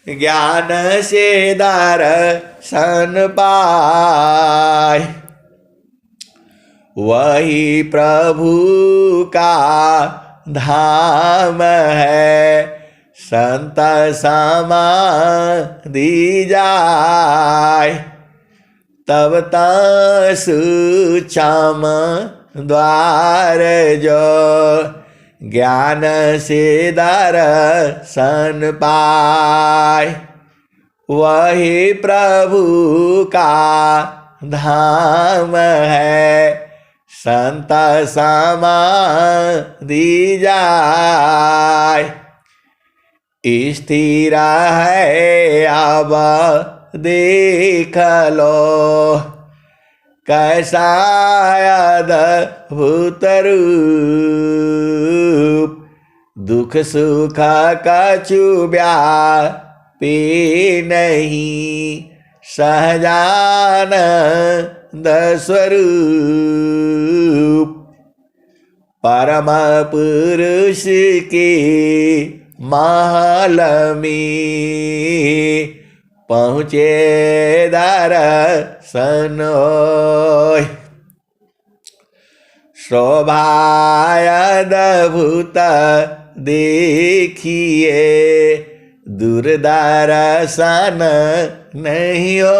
ज्ञान से दर्शन पाय वही प्रभु का धाम है संत समाधि जाय तब सुचाम द्वार जो ज्ञान से दर्शन पाय वही प्रभु का धाम है संत समाधि जाय स्थिर है अब देख लो कैसा अद्भुत रूप दुख सुख कछु व्यापी नहीं सहजानंद स्वरूप परम पुरुष के महल में पहुँचे दर्शन शोभायद्भुत देखिए दूरदर्शन नहीं हो।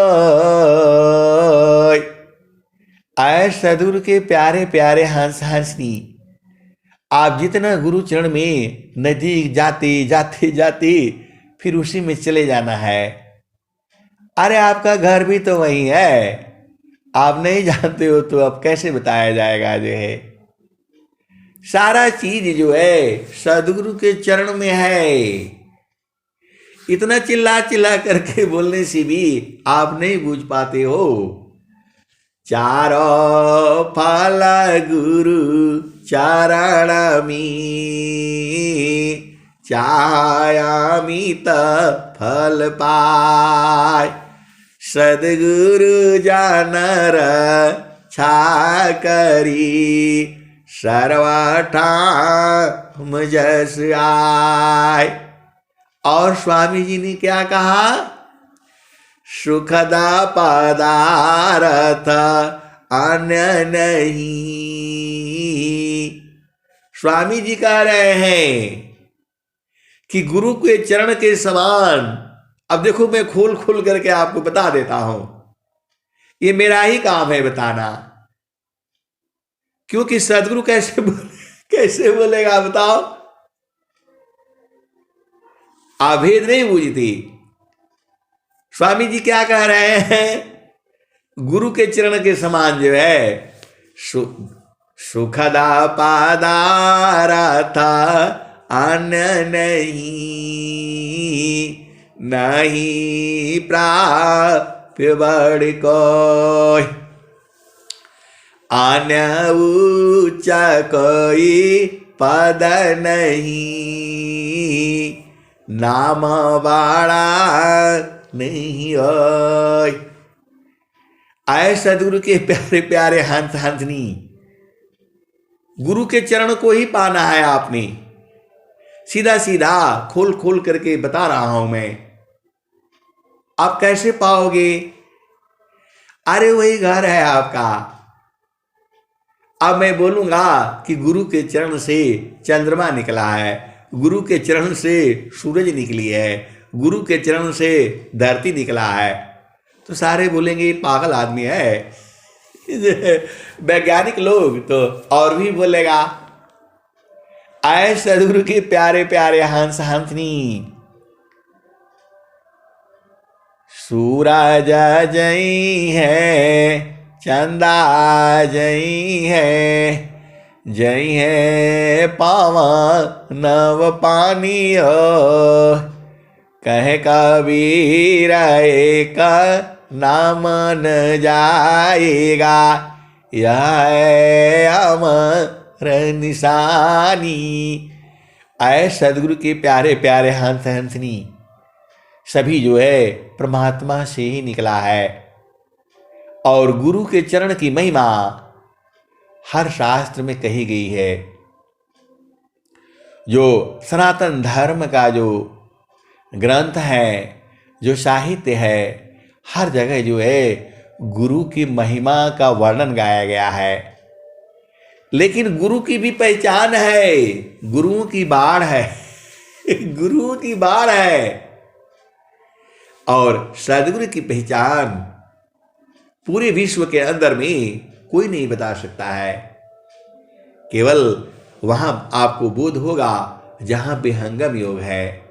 आए सदगुरु के प्यारे प्यारे हंस हंसनी, आप जितना गुरु चरण में नजदीक जाते जाते जाते फिर उसी में चले जाना है। अरे आपका घर भी तो वही है, आप नहीं जानते हो तो अब कैसे बताया जाएगा। जो है सारा चीज जो है सदगुरु के चरण में है। इतना चिल्ला चिल्ला करके बोलने से भी आप नहीं बूझ पाते हो। चारों फल गुरु चरण में चायामित फल पाय सदगुरु जानर छाकरी सर्वठाम जस आय। और स्वामी जी ने क्या कहा? सुखदा पदार्थ अन्य नहीं। स्वामी जी कह रहे हैं कि गुरु के चरण के समान, अब देखो मैं खोल खोल करके आपको बता देता हूं, ये मेरा ही काम है बताना, क्योंकि सदगुरु कैसे बोलेगा बताओ, अभेद नहीं बूझती। स्वामी जी क्या कह रहे हैं? गुरु के चरण के समान जो है सुखदा पदार्थ अन्य नहीं प्राप्य बड़ कोई अन्य उच्च कोई पद नहीं नाम बाड़ा नहीं होय। आए सदगुरु के प्यारे प्यारे हंस हंसनी, गुरु के चरण को ही पाना है आपने। सीधा सीधा खोल खोल करके बता रहा हूं मैं, आप कैसे पाओगे? अरे वही घर है आपका। अब मैं बोलूंगा कि गुरु के चरण से चंद्रमा निकला है, गुरु के चरण से सूरज निकली है, गुरु के चरण से धरती निकला है, तो सारे बोलेंगे पागल आदमी है। वैज्ञानिक लोग तो और भी बोलेगा। आए सदगुरु के प्यारे प्यारे हंस हंसनी, सूरज जई है चंदा जई है पावन नव पानी हो कह कबीर एक नाम न जाएगा, यह है अमर निशानी। ऐ सदगुरु के प्यारे प्यारे हंस हंसनी, सभी जो है परमात्मा से ही निकला है। और गुरु के चरण की महिमा हर शास्त्र में कही गई है। जो सनातन धर्म का जो ग्रंथ है, जो साहित्य है, हर जगह जो है गुरु की महिमा का वर्णन गाया गया है। लेकिन गुरु की भी पहचान है, गुरुओं की बाढ़ है गुरुओं की बाढ़ है। और सदगुरु की पहचान पूरे विश्व के अंदर में कोई नहीं बता सकता है। केवल वहां आपको बोध होगा जहां विहंगम योग है।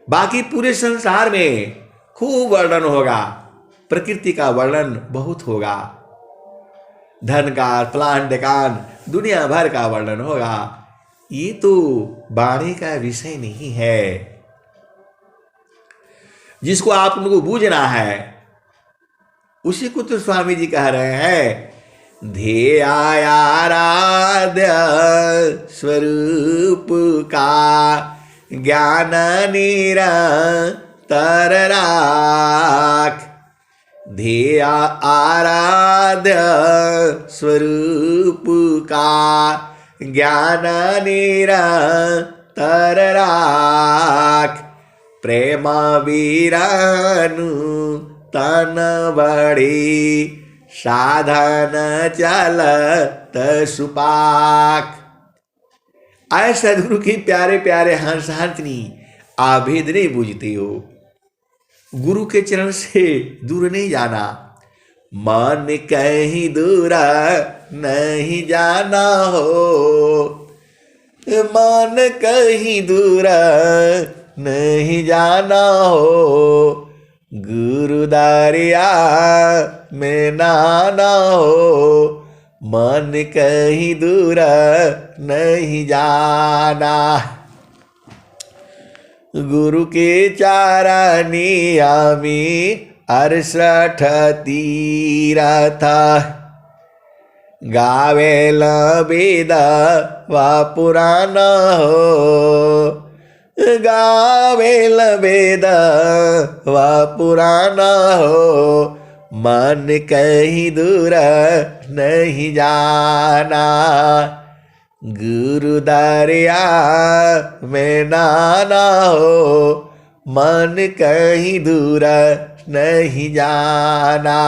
बाकी पूरे संसार में खूब वर्णन होगा, प्रकृति का वर्णन बहुत होगा, धन का, प्लांट कान, दुनिया भर का वर्णन होगा। ये तो वाणी का विषय नहीं है। जिसको आप लोगों को बूझना है उसी को तो स्वामी जी कह रहे हैं, ध्येयाराध्य स्वरूप का ज्ञान निरंतर राख। ध्येय आराध्य स्वरूप का ज्ञान निरंतर राख। प्रेम वीरानु तन बड़ी साधन चलत सुपाक। आए सदगुरु के प्यारे प्यारे हंस हंसनी, आप भेद नहीं बूझते हो। गुरु के चरण से दूर नहीं जाना, मन कहीं दूर नहीं जाना हो। मन कहीं दूर नहीं जाना हो, गुरु दरिया में नहाना हो। मन कहीं दूर नहीं जाना, गुरु के चारनिया में 68 तीरथ। गावेल वेद व पुराण हो, गावेल वेद व पुराण हो। मन कहीं दूर नहीं जाना, गुरु दरिया में नहाना हो। मन कहीं दूर नहीं जाना।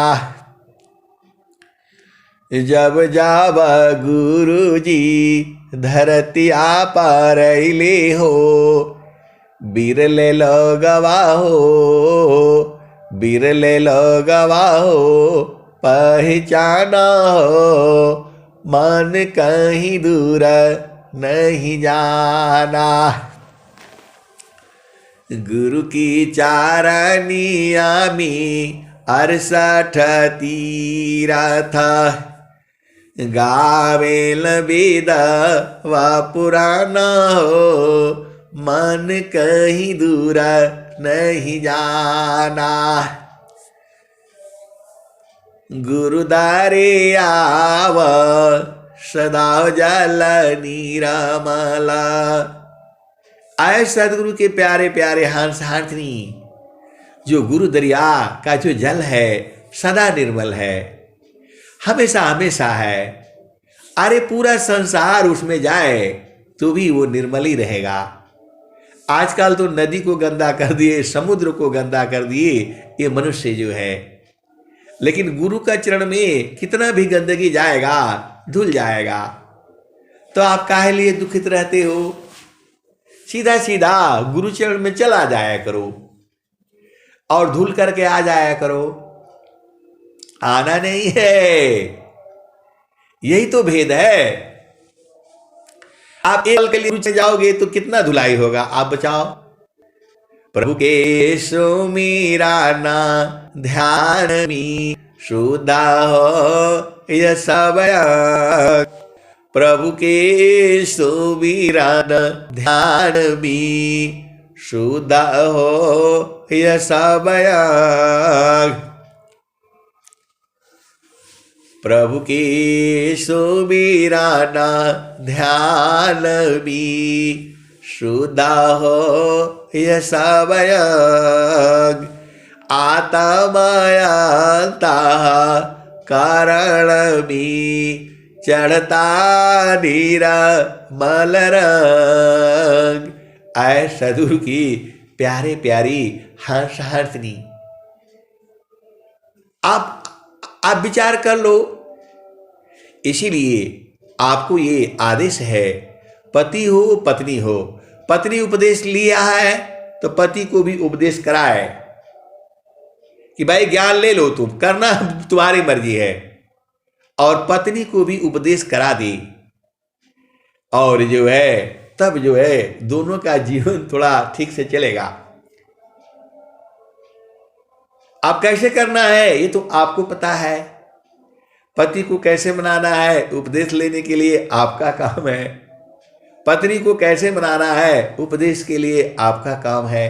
जब जब गुरु जी धरतिया पर अइले हो, बिरले लोगवा हो, बिरले लोगवा हो पहचाना हो। मन कहीं दूर नहीं जाना, गुरु की चारनिया में 68 तीरथ। गावेल वेद व पुराण हो, मन कहीं दूर नहीं जाना। गुरु दारे आव सदा जल निरमल। आए सदगुरु के प्यारे प्यारे हंस हंसनी, जो गुरु दरिया का जो जल है सदा निर्मल है, हमेशा हमेशा है। अरे पूरा संसार उसमें जाए तो भी वो निर्मल ही रहेगा। आजकल तो नदी को गंदा कर दिए, समुद्र को गंदा कर दिए ये मनुष्य जो है। लेकिन गुरु का चरण में कितना भी गंदगी जाएगा धुल जाएगा। तो आप काहे लिए दुखित रहते हो? सीधा सीधा गुरु चरण में चला जाया करो और धुल करके आ जाया करो। आना नहीं है, यही तो भेद है। आप एक पल के लिए रुचि जाओगे तो कितना धुलाई होगा, आप बचाओ। प्रभु के सुमीरा ना ध्यान में शुद्धा हो यह सब। प्रभु के सुमीरा ना ध्यान में शुद्ध हो यह सबय। प्रभु की सुमिरन ध्यान भी शुद्ध हो यह सबय। आत्मयता कारण भी चढ़ता निर्मल रंग। ऐ सदगुरु की प्यारे प्यारी हंस हंसनी, आप विचार कर लो। इसीलिए आपको ये आदेश है, पति हो पत्नी हो, पत्नी उपदेश लिया है तो पति को भी उपदेश कराए कि भाई ज्ञान ले लो, तुम करना तुम्हारी मर्जी है, और पत्नी को भी उपदेश करा दी। और जो है तब जो है दोनों का जीवन थोड़ा ठीक से चलेगा। अब कैसे करना है ये तो आपको पता है। पति को कैसे मनाना है उपदेश लेने के लिए आपका काम है, पत्नी को कैसे मनाना है उपदेश के लिए आपका काम है।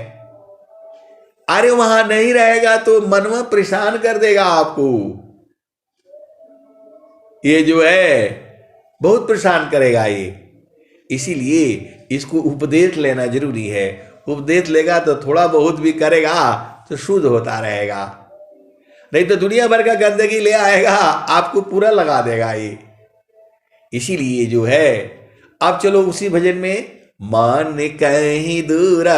अरे वहां नहीं रहेगा तो मनवा परेशान कर देगा आपको। ये जो है बहुत परेशान करेगा ये। इसीलिए इसको उपदेश लेना जरूरी है। उपदेश लेगा तो थोड़ा बहुत भी करेगा तो शुद्ध होता रहेगा, नहीं तो दुनिया भर का गंदगी ले आएगा, आपको पूरा लगा देगा ये। इसीलिए जो है अब चलो उसी भजन में, मन कहीं दूर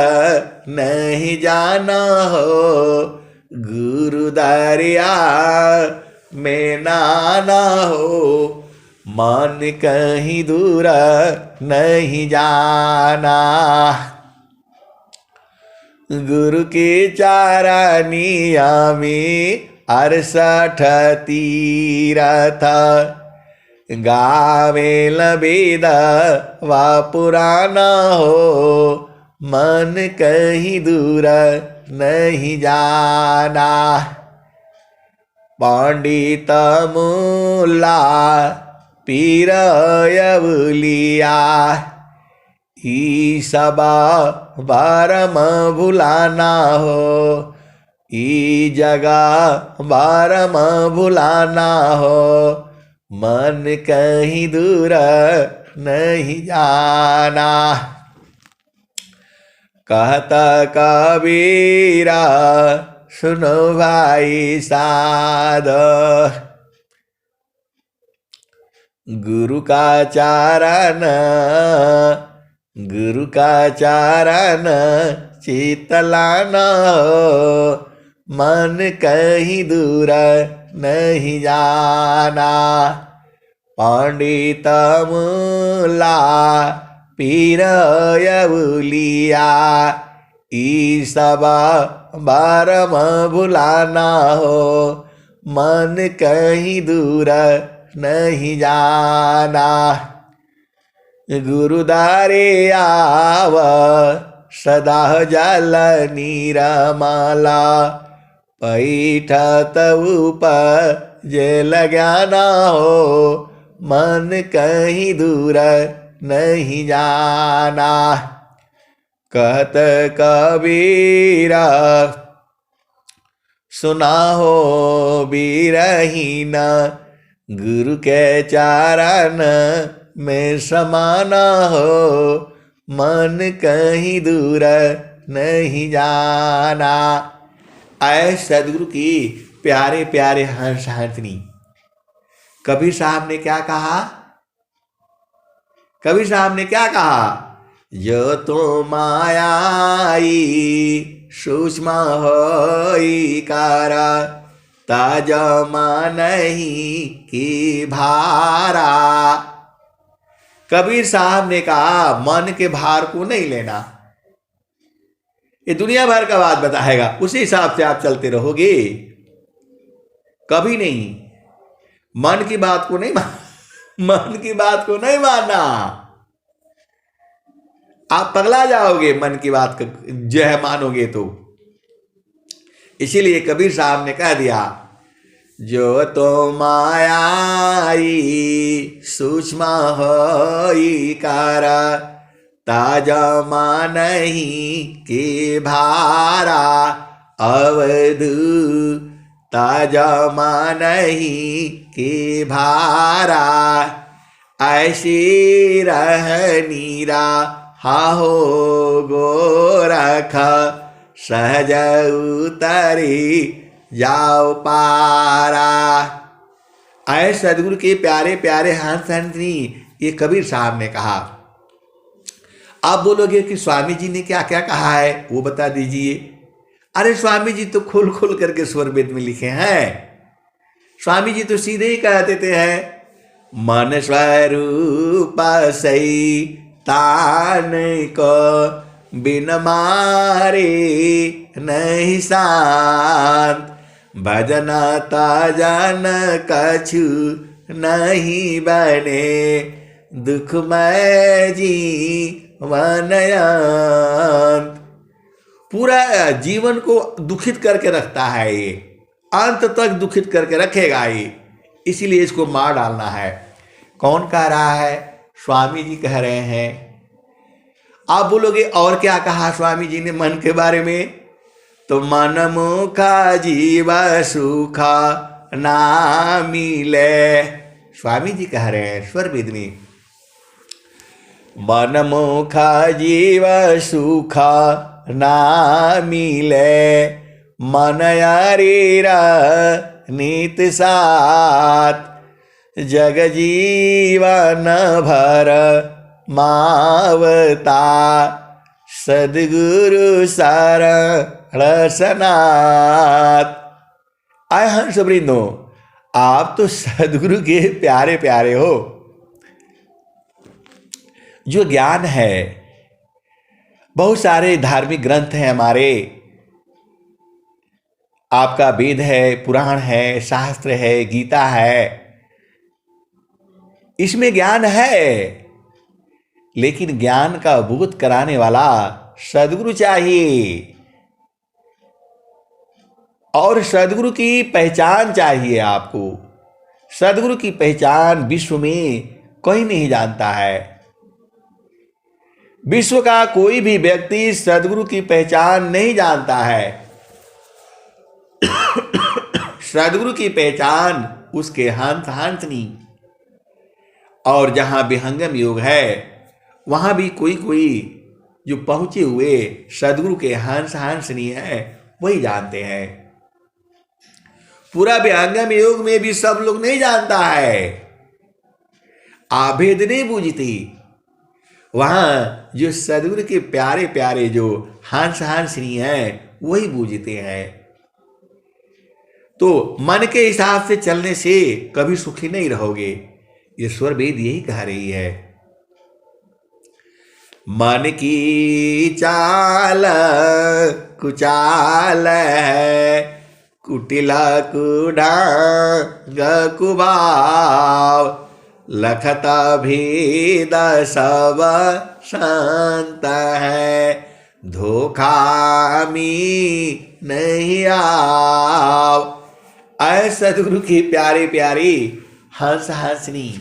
नहीं जाना हो, गुरु दरिया में नाना हो। मन कहीं दूर नहीं जाना, गुरु के चारनिया में 68 तीरथ, गावे लबेद वा पुराना हो। मन कहीं दूर नहीं जाना, पंडित मुल्ला पीर यवलिया, ई सबा बारम भुलाना हो। ई जगह बारम भुलाना हो, मन कहीं दूर नहीं जाना। कहता कबीरा सुनो भाई साध, गुरु का चारण, गुरु का चारण चितलाना हो। मन कहीं दूर नहीं जाना, पंडित मुल्ला पीर यवलिया, ई सबा बारम भुलाना हो। मन कहीं दूर नहीं जाना, गुरुदारे आव सदा जल नीरमाला, पैठत उपजेल ज्ञाना हो। मन कहीं दूर नहीं जाना, कहत कबीरा सुना हो बीरहीन, गुरु के चारण में समाना हो। मन कहीं दूर नहीं जाना। ऐ सदगुरु की प्यारे प्यारे हंस हंसनी, कबीर साहब ने क्या कहा? कबीर साहब ने क्या कहा? जो तो मायाई सूक्ष्म होई कारा, ताजमा नहीं की भारा। कबीर साहब ने कहा मन के भार को नहीं लेना। ये दुनिया भर का बात बताएगा, उसी हिसाब से आप चलते रहोगे, कभी नहीं मन की बात को नहीं मन की बात को नहीं मानना। आप पगला जाओगे मन की बात जो है मानोगे तो। इसीलिए कबीर साहब ने कह दिया, जो तो मायाई सूक्ष्म होई कारा, ताजा मानही के भारा अवधू ताजा मानही के भारा ऐसी रहनीरा हाहो गोरख सहज उतरी जाओ पारा। आए सदगुरु के प्यारे प्यारे हंस हंसनी, ये कबीर साहब ने कहा। आप बोलोगे कि स्वामी जी ने क्या क्या कहा है, वो बता दीजिए। अरे स्वामी जी तो खोल खोल करके स्वर वेद में लिखे हैं। स्वामी जी तो सीधे ही कह देते हैं, मन स्वरूप सही तान को बिन मारे नहीं शांत, भजना ताजन कछु नहीं बने दुखमय जीवन अंत। पूरा जीवन को दुखित करके रखता है ये, अंत तक दुखित करके रखेगा ये, इसीलिए इसको मार डालना है। कौन कह रहा है? स्वामी जी कह रहे हैं। आप बोलोगे और क्या कहा स्वामी जी ने मन के बारे में? तो मन मुखा जीव सुखा ना मिले। स्वामी जी कह रहे हैं स्वर वेद में, मन मुखा जीव सुखा ना मिले, मन यारीरा नीत साथ, जग जीवन भर मावता, सदगुरु शरण सनात। आए हंस वृंदो, आप तो सदगुरु के प्यारे प्यारे हो। जो ज्ञान है, बहुत सारे धार्मिक ग्रंथ हैं हमारे, आपका वेद है, पुराण है, शास्त्र है, गीता है, इसमें ज्ञान है, लेकिन ज्ञान का बोध कराने वाला सदगुरु चाहिए। और सदगुरु की पहचान चाहिए आपको। सदगुरु की पहचान विश्व में कोई नहीं जानता है। विश्व का कोई भी व्यक्ति सदगुरु की पहचान नहीं जानता है। सदगुरु की पहचान उसके हंस हंसनी। और जहां विहंगम योग है, वहां भी कोई कोई जो पहुंचे हुए सदगुरु के हंस हंसनी है, वही जानते हैं। पूरा विहंगम योग में भी सब लोग नहीं जानता है, आभेद नहीं बूझती। वहां जो सदगुरु के प्यारे प्यारे जो हंस हंसनी है, वही बूझते हैं। तो मन के हिसाब से चलने से कभी सुखी नहीं रहोगे, ये स्वर वेद यही कह रही है। मन की चाल कुचाल है, कुटिला कुढांग कुभाव, लखता भेद सब शांत है, धोखा में नहीं आव। ऐ सदगुरु की प्यारी प्यारी हंस हंसनी,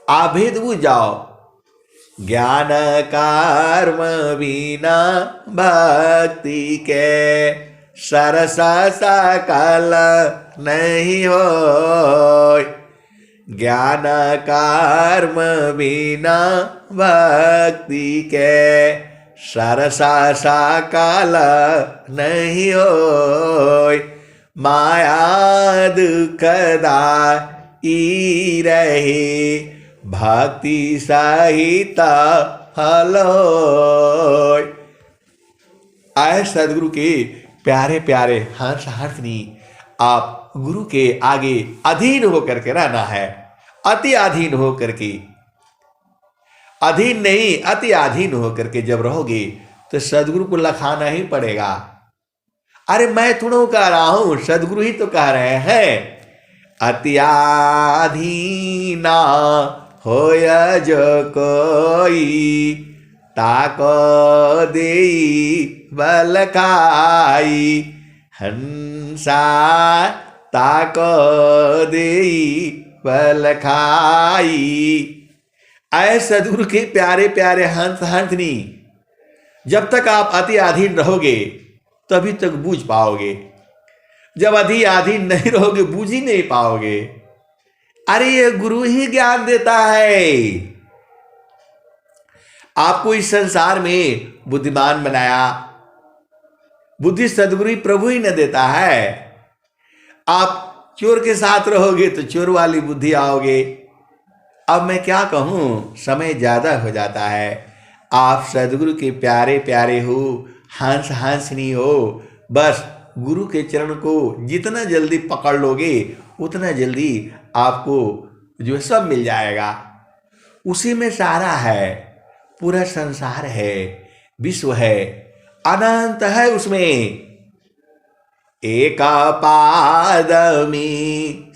आभेद बुझ जाओ। ज्ञान कर्म बिना भक्ति के सरस सकल नहीं हो, ज्ञान कर्म बिना भक्ति के सरस सकल नहीं हो, माया दुखदाई रहे भक्ति सहित फल होय। आए सदगुरु के प्यारे प्यारे हंस हंसनी, आप गुरु के आगे अधीन होकर के रहना है, अति अधीन होकर के। अधीन नहीं, अति अधीन होकर के जब रहोगे तो सदगुरु को लखाना ही पड़ेगा। अरे मैं थोड़ा कह रहा हूं, सदगुरु ही तो कह रहे हैं। अति अधीना होय जो कोई, ताको देई बल खाई, हंसा ताको देई बल खाई। आए सदगुरु के प्यारे प्यारे हंस हंसनी, जब तक आप अति अधीन रहोगे तभी तक बूझ पाओगे, जब अति अधीन नहीं रहोगे बूझ ही नहीं पाओगे। अरे ये गुरु ही ज्ञान देता है। आपको इस संसार में बुद्धिमान बनाया, बुद्धि सदगुरु प्रभु ही न देता है। आप चोर के साथ रहोगे तो चोर वाली बुद्धि आओगे। अब मैं क्या कहूं, समय ज्यादा हो जाता है। आप सदगुरु के प्यारे प्यारे हो, हंस हंसनी हो। बस गुरु के चरण को जितना जल्दी पकड़ लोगे उतना जल्दी आपको जो है सब मिल जाएगा। उसी में सारा है, पूरा संसार है, विश्व है, अनंत है उसमें। एका पादमी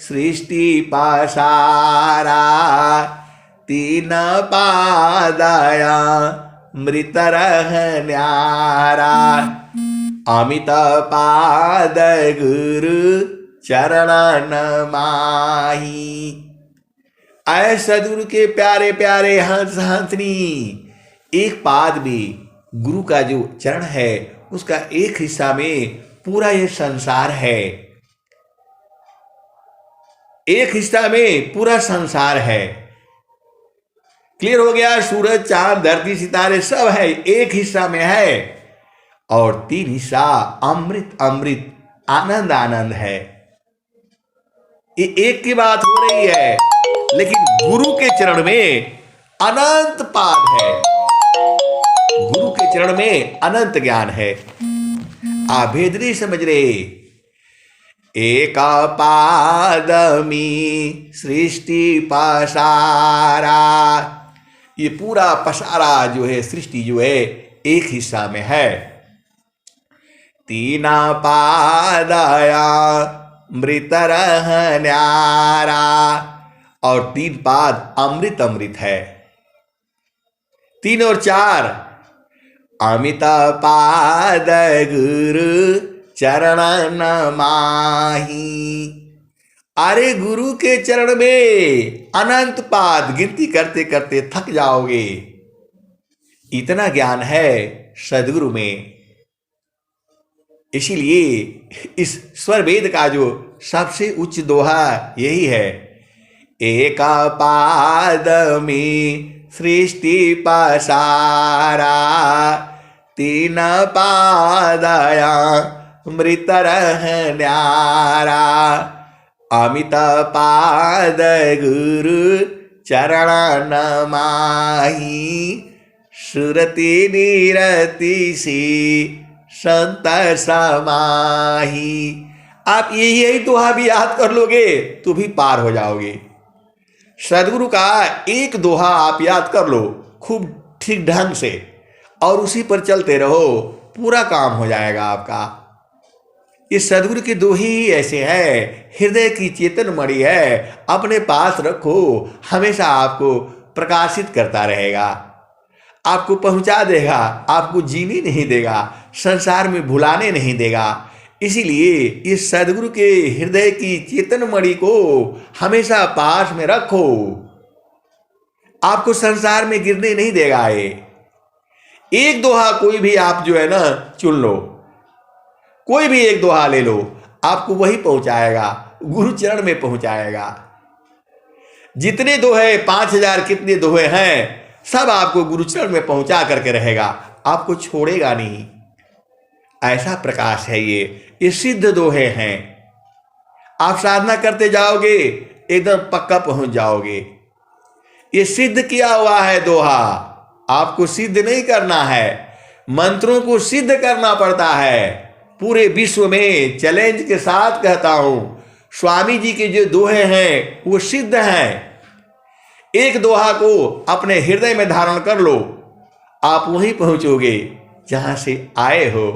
सृष्टि पासारा, तीन पादया मृत न्यारा। अमित पाद गुरु चरण माही। ऐ सदगुरु के प्यारे प्यारे हंस हंसनी, एक पाद में गुरु का जो चरण है उसका एक हिस्सा में पूरा ये संसार है। एक हिस्सा में पूरा संसार है। क्लियर हो गया? सूरज चांद धरती सितारे सब है, एक हिस्सा में है। और तीन हिस्सा अमृत अमृत आनंद आनंद है। ये एक की बात हो रही है, लेकिन गुरु के चरण में अनंत पाद है। गुरु के चरण में अनंत ज्ञान है। आप भेद नहीं समझ रहे। एका पादमी सृष्टि पसारा, ये पूरा पसारा जो है, सृष्टि जो है एक हिस्सा में है। तीना पादया मृत न्यारा, और तीन पाद अमृत अमृत है। तीन और चार अमित पाद गुरु चरण माही। अरे गुरु के चरण में अनंत पाद, गिनती करते करते थक जाओगे, इतना ज्ञान है सदगुरु में। इसीलिए इस स्वर वेद का जो सबसे उच्च दोहा यही है। एका पाद में सृष्टि पसारा, तीन पादया मृत न्यारा। अमित पाद गुरु चरण माही। सुरति निरति सी संत समाही। आप यही दोहा भी याद कर लोगे तो भी पार हो जाओगे। सदगुरु का एक दोहा आप याद कर लो खूब ठीक ढंग से, और उसी पर चलते रहो, पूरा काम हो जाएगा आपका। ये सदगुरु के दोहे ही ऐसे हैं, हृदय की चेतन मणि है, अपने पास रखो, हमेशा आपको प्रकाशित करता रहेगा, आपको पहुंचा देगा, आपको जीने नहीं देगा, संसार में भुलाने नहीं देगा। इसीलिए इस सदगुरु के हृदय की चेतन मणि को हमेशा पास में रखो, आपको संसार में गिरने नहीं देगा। ये एक दोहा कोई भी आप जो है ना चुन लो, कोई भी एक दोहा ले लो, आपको वही पहुंचाएगा, गुरु चरण में पहुंचाएगा। जितने दोहे 5000 कितने दोहे हैं, सब आपको गुरु चरण में पहुंचा करके रहेगा, आपको छोड़ेगा नहीं। ऐसा प्रकाश है ये सिद्ध दोहे हैं। आप साधना करते जाओगे एकदम पक्का पहुंच जाओगे। ये सिद्ध किया हुआ है दोहा, आपको सिद्ध नहीं करना है, मंत्रों को सिद्ध करना पड़ता है। पूरे विश्व में चैलेंज के साथ कहता हूं, स्वामी जी के जो दोहे हैं वो सिद्ध हैं। एक दोहा को अपने हृदय में धारण कर लो, आप वहीं पहुंचोगे जहां से आए हो।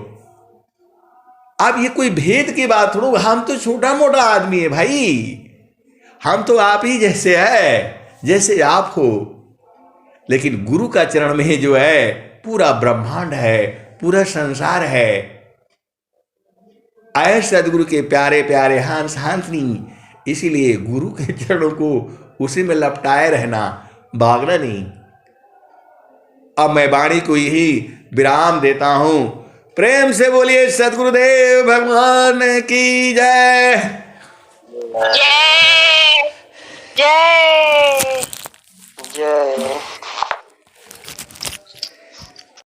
अब ये कोई भेद की बात थोड़ा, हम तो छोटा मोटा आदमी है भाई, हम तो आप ही जैसे है, जैसे आप हो। लेकिन गुरु का चरण में जो है पूरा ब्रह्मांड है, पूरा संसार है। आए सदगुरु के प्यारे प्यारे हंस हंसनी, इसीलिए गुरु के चरणों को उसी में लपटाए रहना, भागना नहीं। अब मैं वाणी को यही विराम देता हूं। प्रेम से बोलिए सद्गुरुदेव भगवान की जय। जय जय जय।